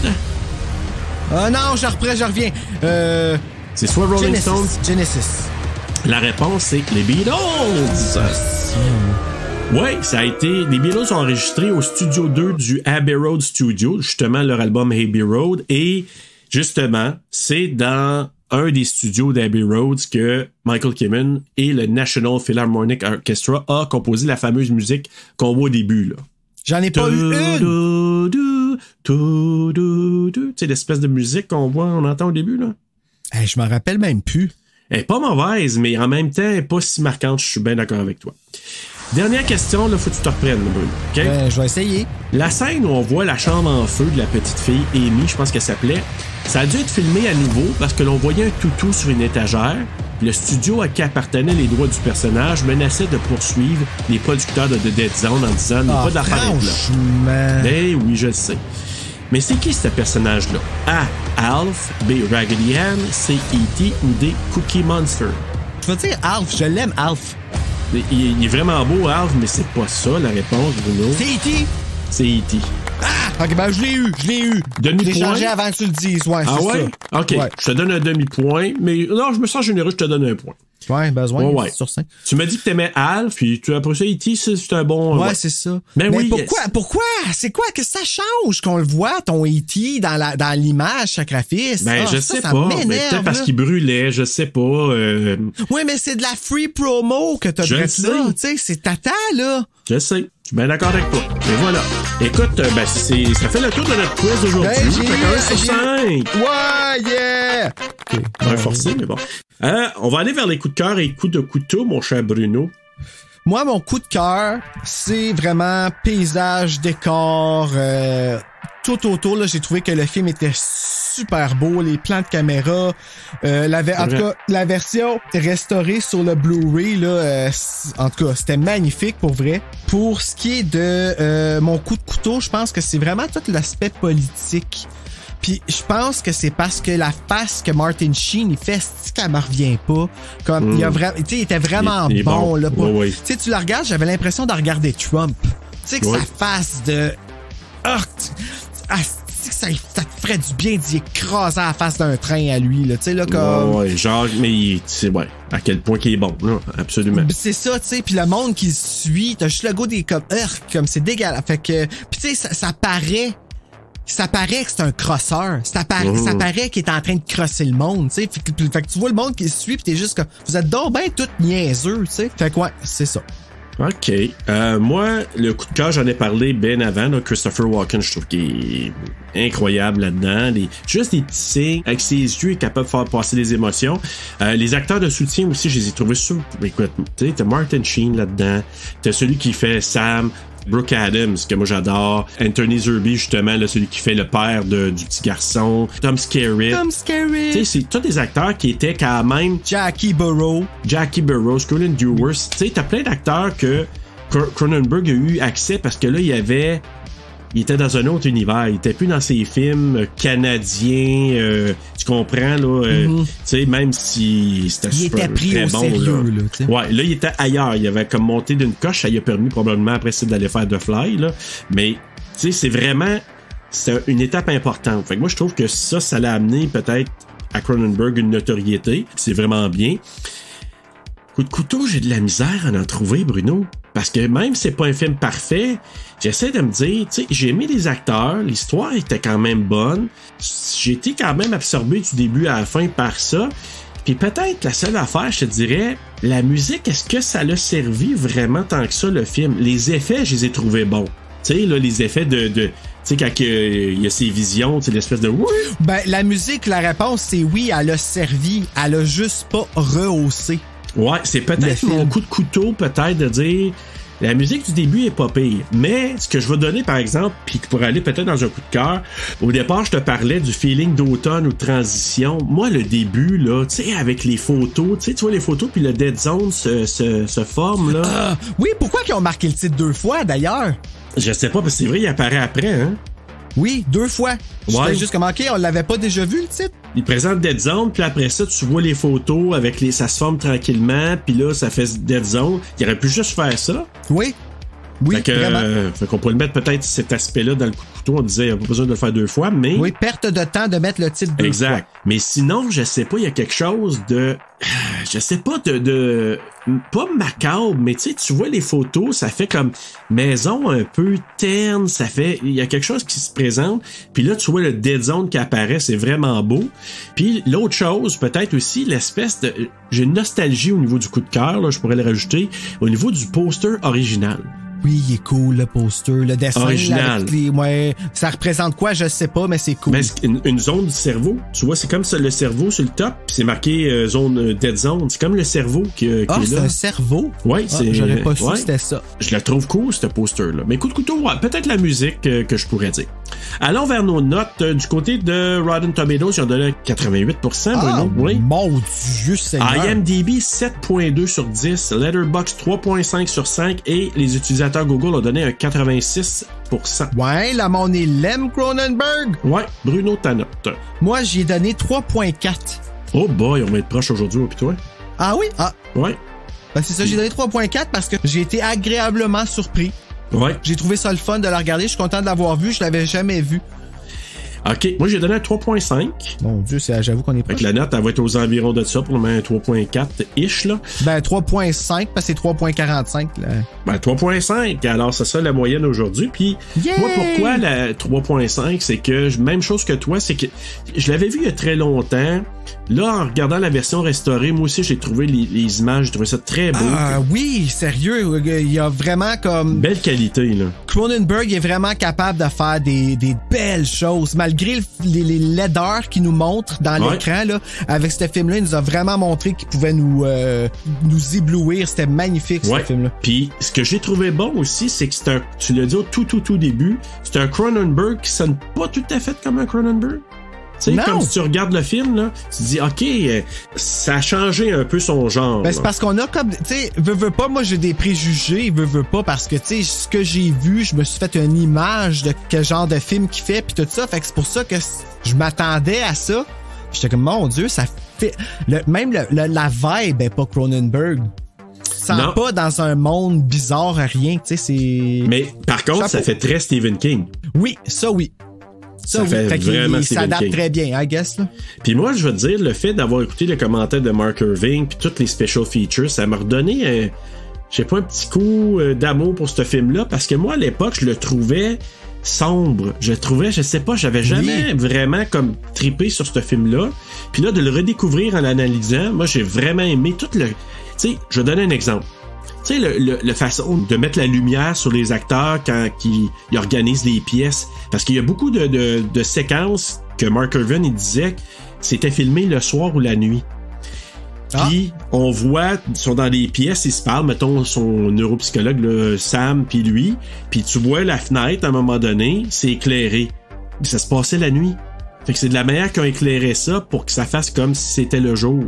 Non, je reviens. C'est soit Rolling Stone. Genesis. La réponse, c'est les Beatles. Oui, ça a été... Les Beatles ont enregistré au Studio 2 du Abbey Road Studio, justement, leur album Abbey Road. Et, justement, c'est dans un des studios d'Abbey Road que Michael Kamen et le National Philharmonic Orchestra a composé la fameuse musique qu'on voit au début, là. J'en ai pas eu une! Tu sais, l'espèce de musique qu'on voit, on entend au début, là. Hey, je m'en rappelle même plus. Elle est pas mauvaise, mais en même temps, elle est pas si marquante. Je suis bien d'accord avec toi. Dernière question, là, faut que tu te reprennes, Bruno. OK? Je vais essayer. La scène où on voit la chambre en feu de la petite fille, Amy, je pense qu'elle s'appelait, ça a dû être filmé à nouveau parce que l'on voyait un toutou sur une étagère. Le studio à qui appartenaient les droits du personnage menaçait de poursuivre les producteurs de The Dead Zone en disant « n'est pas d'affaire là. » Eh oui, je le sais. Mais c'est qui ce personnage-là? A. Alf. B. Raggedy Ann. C. E.T. ou D. Cookie Monster? Je vais dire Alf. Je l'aime, Alf. Il est vraiment beau, Alf, mais c'est pas ça la réponse, Bruno. C'est E.T. C'est E.T. Ah! Ok, ben je l'ai eu. Demi-point. J'ai changé avant que tu le dises, ouais, ah c'est ouais? ça. OK, ouais. Je te donne un demi-point, mais non, je me sens généreux, je te donne un point. Ouais, besoin, ouais. sur 5. Tu m'as dit que t'aimais Alf, puis après ça, E.T., c'est un bon... Ouais, c'est ça. Mais oui. Pourquoi? C'est quoi? Qu'est-ce que ça change qu'on le voit, ton E.T., dans l'image sacrifice? Ben, je sais pas. Peut-être parce qu'il brûlait, je sais pas. Oui, mais c'est de la free promo que t'as là. Tu sais, c'est tata, là. Je sais. Je suis bien d'accord avec toi. Mais voilà. Écoute, ben, ça fait le tour de notre quiz aujourd'hui. Ben, ça fait 1 sur 5. Ouais, yeah! Okay. Un forcé, mais bon. On va aller vers les coups de cœur et coups de couteau, mon cher Bruno. Moi, mon coup de cœur, c'est vraiment paysage, décor, tout autour. Là, j'ai trouvé que le film était super beau, les plans de caméra. En tout cas, la version restaurée sur le Blu-ray, là, en tout cas, c'était magnifique pour vrai. Pour ce qui est de mon coup de couteau, je pense que c'est vraiment tout l'aspect politique. Puis je pense que c'est parce que la face que Martin Sheen il fait, c'est qu'elle me revient pas. Comme il a vraiment, tu sais, il était vraiment bon là. Tu sais, tu la regardes, j'avais l'impression de regarder Trump. Tu sais que sa face de, ça te ferait du bien d'y écraser la face d'un train à lui là. Tu sais là comme. Ouais, genre, mais tu sais à quel point qu'il est bon là, absolument. C'est ça, tu sais. Puis le monde qui le suit, t'as juste le goût des comme c'est dégueulasse. Fait que, puis tu sais, ça paraît. Ça paraît que c'est un crosseur. Ça paraît qu'il est en train de crosser le monde, tu sais. Fait que tu vois le monde qui le suit pis t'es juste comme, vous êtes donc ben tout niaiseux, tu sais. Fait que ouais, c'est ça. OK. Moi, le coup de cœur, j'en ai parlé bien avant. Là, Christopher Walken, je trouve qu'il est incroyable là-dedans. Juste des petits signes. Avec ses yeux, il est capable de faire passer des émotions. Les acteurs de soutien aussi, je les ai trouvés super. Écoute, tu sais, t'as Martin Sheen là-dedans. T'as celui qui fait Sam. Brooke Adams, que moi j'adore. Anthony Zerbe, justement, là, celui qui fait le père du petit garçon. Tom Skerritt. Tu sais, c'est tous des acteurs qui étaient quand même... Jackie Burrows, Colin Dewar. Tu sais, t'as plein d'acteurs que Cronenberg a eu accès parce que là, il était dans un autre univers. Il était plus dans ses films canadiens. Tu comprends, là? Tu sais, même si c'était super était pris très au bon. Sérieux, là. Ouais, là, il était ailleurs. Il avait comme monté d'une coche. Ça lui a permis probablement après ça d'aller faire The Fly, là. Mais, tu sais, c'est une étape importante. Fait que moi, je trouve que ça l'a amené peut-être à Cronenberg une notoriété. C'est vraiment bien. Coup de couteau, j'ai de la misère à en trouver, Bruno. Parce que même si c'est pas un film parfait, j'essaie de me dire, tu sais, j'ai aimé les acteurs, l'histoire était quand même bonne, j'ai été quand même absorbé du début à la fin par ça, puis peut-être la seule affaire, je te dirais, la musique, est-ce que ça l'a servi vraiment tant que ça, le film? Les effets, je les ai trouvés bons. Tu sais, là, les effets de tu sais, quand il y a ces visions, c'est l'espèce de... Ben, la musique, la réponse, c'est oui, elle a servi, elle a juste pas rehaussé. Ouais, c'est peut-être mon coup de couteau, peut-être, de dire... La musique du début est pas pire, mais ce que je vais donner par exemple, puis pour aller peut-être dans un coup de cœur, au départ je te parlais du feeling d'automne ou de transition. Moi le début là, tu sais avec les photos, tu vois les photos puis le Dead Zone se forme là. Oui, pourquoi ils ont marqué le titre 2 fois d'ailleurs? Je sais pas, parce que c'est vrai il apparaît après hein. Oui, 2 fois. Ouais. J'étais juste comme ok, on l'avait pas déjà vu le titre. Il présente Dead Zone, puis après ça, tu vois les photos avec ça se forme tranquillement, puis là, ça fait Dead Zone. Il aurait pu juste faire ça. Oui. Oui, vraiment. Fait qu'on pourrait le mettre peut-être cet aspect-là dans le coup de couteau. On disait, il n'y a pas besoin de le faire 2 fois, mais... Oui, perte de temps de mettre le titre 2 fois. Exact. Mais sinon, je sais pas, il y a quelque chose de... Je sais pas, de pas macabre, mais tu vois les photos, ça fait comme maison un peu terne, ça fait... Il y a quelque chose qui se présente, puis là, tu vois le Dead Zone qui apparaît, c'est vraiment beau. Puis l'autre chose, peut-être aussi, l'espèce de... J'ai une nostalgie au niveau du coup de cœur, là, je pourrais le rajouter, au niveau du poster original. Oui, il est cool, le poster, le dessin. Original. Ouais, ça représente quoi, je sais pas, mais c'est cool. Mais une zone du cerveau, tu vois, c'est comme ça, le cerveau sur le top, puis c'est marqué zone Dead Zone. C'est comme le cerveau qui est là. C'est un cerveau? Oui, c'est... J'aurais pas su que c'était ça. Je le trouve cool, ce poster-là. Mais coup de couteau, ouais, peut-être la musique que je pourrais dire. Allons vers nos notes. Du côté de Rotten Tomatoes, ils ont donné 88%, Bruno. Oui. Mon Dieu Seigneur. IMDb, 7.2 sur 10. Letterboxd, 3.5 sur 5. Et les utilisateurs Google ont donné un 86%. Ouais, la monde l'aime, Cronenberg. Ouais, Bruno, ta note. Moi, j'y ai donné 3.4. Oh boy, on va être proche aujourd'hui, puis toi? Ah oui? Ah. Ouais. Ben c'est ça, j'ai donné 3.4 parce que j'ai été agréablement surpris. Ouais. J'ai trouvé ça le fun de la regarder. Je suis content de l'avoir vu. Je l'avais jamais vu. OK. Moi, j'ai donné un 3.5. Mon Dieu, j'avoue qu'on est proche. Avec la note, elle va être aux environs de ça, pour le moment un 3.4-ish, là. Ben, 3.5, parce que c'est 3.45, là. Ben, 3.5. Alors, c'est ça la moyenne aujourd'hui. Puis, moi, pourquoi la 3.5? C'est que, même chose que toi, c'est que je l'avais vu il y a très longtemps. Là, en regardant la version restaurée, moi aussi, j'ai trouvé les images, j'ai trouvé ça très beau. Ah oui, sérieux, il y a vraiment comme... Belle qualité, là. Cronenberg est vraiment capable de faire des belles choses, malgré les laideurs qu'il nous montre dans l'écran, là. Avec ce film-là, il nous a vraiment montré qu'il pouvait nous éblouir. C'était magnifique, ce film-là. Puis, ce que j'ai trouvé bon aussi, c'est que c'est un, tu l'as dit au tout début, c'est un Cronenberg qui sonne pas tout à fait comme un Cronenberg. Tu sais, comme si tu regardes le film, là, tu te dis, OK, ça a changé un peu son genre. Ben, c'est parce qu'on a comme, tu sais, veux pas, moi j'ai des préjugés, veux pas, parce que, tu sais, ce que j'ai vu, je me suis fait une image de quel genre de film qu'il fait, pis tout ça, fait que c'est pour ça que je m'attendais à ça. J'étais comme, mon Dieu, ça fait... Même la vibe est pas Cronenberg. Ça sent pas dans un monde bizarre, rien, tu sais, c'est... Mais, par contre, ça fait très Stephen King. Oui, ça oui. Ça fait vraiment il s'adapte très bien, I guess. Là. Puis moi, je veux te dire, le fait d'avoir écouté les commentaires de Mark Irving puis toutes les special features, ça m'a redonné, je sais pas, un petit coup d'amour pour ce film-là, parce que moi, à l'époque, je le trouvais sombre. Je sais pas, j'avais jamais vraiment comme trippé sur ce film-là. Puis là, de le redécouvrir en l'analysant, moi, j'ai vraiment aimé tout le... Tu sais, je vais donner un exemple. Tu sais, le façon de mettre la lumière sur les acteurs quand ils organisent les pièces. Parce qu'il y a beaucoup de séquences que Mark Irvin, il disait que c'était filmé le soir ou la nuit. Puis, on voit, ils sont dans des pièces, ils se parlent, mettons son neuropsychologue, là, Sam, puis lui. Puis tu vois la fenêtre, à un moment donné, c'est éclairé. Puis ça se passait la nuit. Fait que c'est de la manière qu'ils ont éclairé ça pour que ça fasse comme si c'était le jour.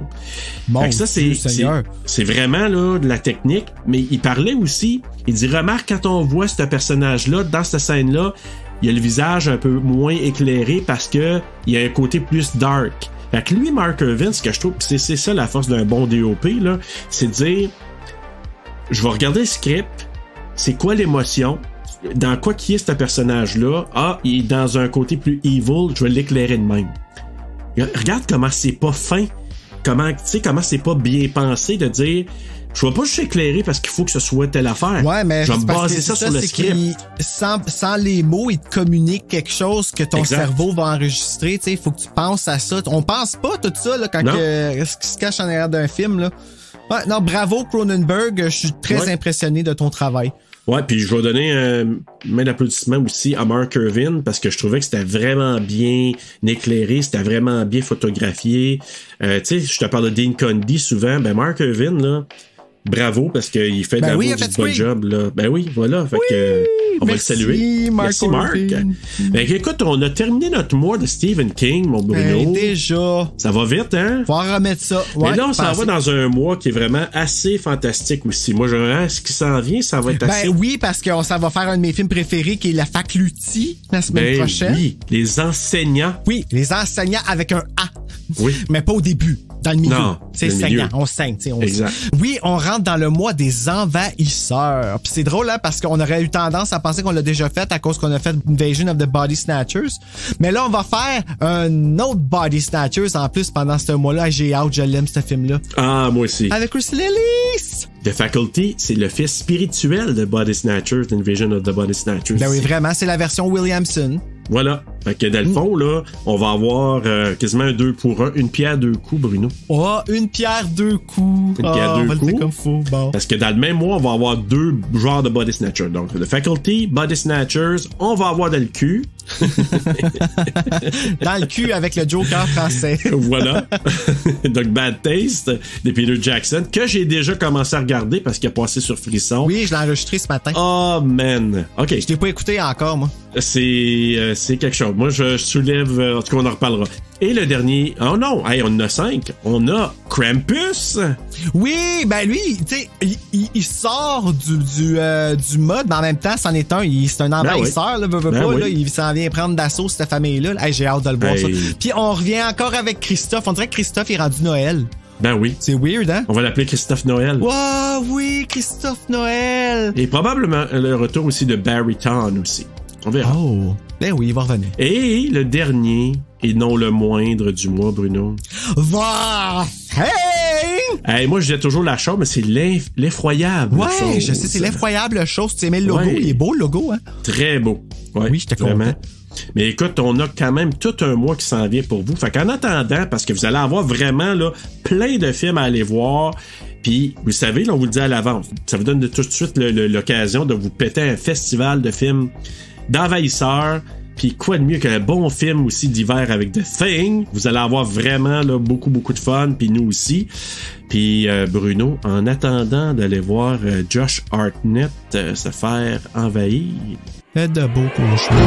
Fait que ça, c'est vraiment là, de la technique. Mais il parlait aussi, il dit, remarque quand on voit ce personnage-là, dans cette scène-là, il y a le visage un peu moins éclairé parce que il y a un côté plus dark. Fait que lui, Mark Irvin, ce que je trouve, c'est ça la force d'un bon DOP, là, c'est de dire, je vais regarder le script, c'est quoi l'émotion, dans quoi qui est ce personnage-là, il est dans un côté plus evil, je vais l'éclairer de même. Regarde comment c'est pas fin, comment c'est pas bien pensé de dire, je vais pas juste éclairer parce qu'il faut que ce soit telle affaire. Ouais, mais je vais me baser ça sur le script. Sans les mots, il te communique quelque chose que ton cerveau va enregistrer. Tu sais, il faut que tu penses à ça. On pense pas tout ça là, quand ce qui se cache en arrière d'un film. Là. Ouais, non, bravo Cronenberg, je suis très impressionné de ton travail. Ouais, puis je vais donner un main d'applaudissement aussi à Mark Irvin parce que je trouvais que c'était vraiment bien éclairé, c'était vraiment bien photographié. Tu sais, je te parle de Dean Cundey souvent, ben Mark Irvin, là, bravo, parce qu'il fait de la du bon job. Là. Ben oui, voilà. Fait que, on va le saluer. Merci, Marc. Écoute, on a terminé notre mois de Stephen King, mon Bruno. Déjà. Ça va vite, hein? Faut en remettre ça. Ouais, mais là, on s'en va dans un mois qui est vraiment assez fantastique aussi. Moi, ce qui s'en vient, ça va être assez... Ben oui, parce qu'on s'en va faire un de mes films préférés, qui est La Faculty, la semaine prochaine. Oui, les enseignants. Oui, les enseignants avec un A. Oui. Mais pas au début. Dans le milieu. Non, c'est saignant. On saigne, tu sais. Exact. Oui, on rentre dans le mois des envahisseurs. Puis c'est drôle, hein, parce qu'on aurait eu tendance à penser qu'on l'a déjà fait à cause qu'on a fait Invasion of the Body Snatchers. Mais là, on va faire un autre Body Snatchers en plus pendant ce mois-là. J'ai hâte, je l'aime, ce film-là. Ah, moi aussi. Avec Bruce Willis. The Faculty, c'est le fils spirituel de Body Snatchers, d'Invasion of the Body Snatchers. Ben oui, vraiment, c'est la version Williamson. Voilà. Fait que dans le fond, là, on va avoir quasiment un 2 pour 1, une pierre deux coups, Bruno. Oh, une pierre deux coups. Une pierre deux coups. On va le dire comme faut. Bon. Parce que dans le même mois, on va avoir 2 genres de Body Snatchers. Donc, The Faculty, Body Snatchers, on va avoir dans le cul. Dans le cul avec le Joker français. Voilà. Donc, Bad Taste de Peter Jackson, que j'ai déjà commencé à regarder parce qu'il a passé sur Frisson. Oui, je l'ai enregistré ce matin. Oh, man. OK. Je l'ai pas écouté encore, moi. C'est quelque chose. Moi, je soulève... en tout cas, on en reparlera. Et le dernier... Oh non! Hey, on en a 5. On a Krampus. Oui, ben lui, tu sais, il sort du mode, mais en même temps, c'en est un. C'est un envahisseur, là, là, il s'en vient prendre d'assaut cette famille-là. Hey, j'ai hâte de le voir, ça. Puis on revient encore avec Christophe. On dirait que Christophe est rendu Noël. Ben oui. C'est weird, hein? On va l'appeler Christophe Noël. Wow, oui, Christophe Noël. Et probablement le retour aussi de Barry Town aussi. On verra. Oh, ben oui, il va revenir. Et le dernier, et non le moindre du mois, Bruno. Hey, moi, je dis toujours la chose, mais c'est l'effroyable. Ouais, chose. Je sais, c'est l'effroyable chose. Tu aimais le logo? Ouais. Il est beau, le logo, hein? Très beau. Ouais, oui, je te comprends. Mais écoute, on a quand même tout un mois qui s'en vient pour vous. Fait qu'en attendant, parce que vous allez avoir vraiment là plein de films à aller voir, puis vous savez, là, on vous le dit à l'avance, ça vous donne tout de suite l'occasion de vous péter un festival de films d'envahisseurs. Puis quoi de mieux qu'un bon film aussi d'hiver avec The Thing. Vous allez avoir vraiment là, beaucoup de fun, puis nous aussi. Puis Bruno, en attendant d'aller voir Josh Hartnett se faire envahir. Faites de beaux cauchemars.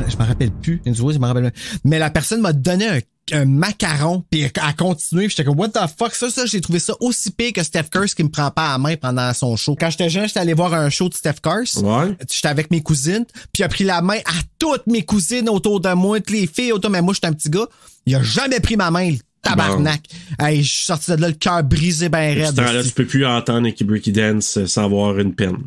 Je me rappelle plus. Je me rappelle. Mais la personne m'a donné un macaron puis elle a continué. J'étais comme what the fuck ça j'ai trouvé ça aussi pire que Steph Curse qui me prend pas à la main pendant son show. Quand j'étais jeune, j'étais allé voir un show de Steph Curse. Ouais. J'étais avec mes cousines, puis il a pris la main à toutes mes cousines autour de moi, toutes les filles autour, mais moi j'étais un petit gars. Il a jamais pris ma main. Tabarnak. Bon. Hey, je suis sorti de là le cœur brisé ben raide. Tu peux plus entendre Nicky Breaky Dance sans avoir une peine.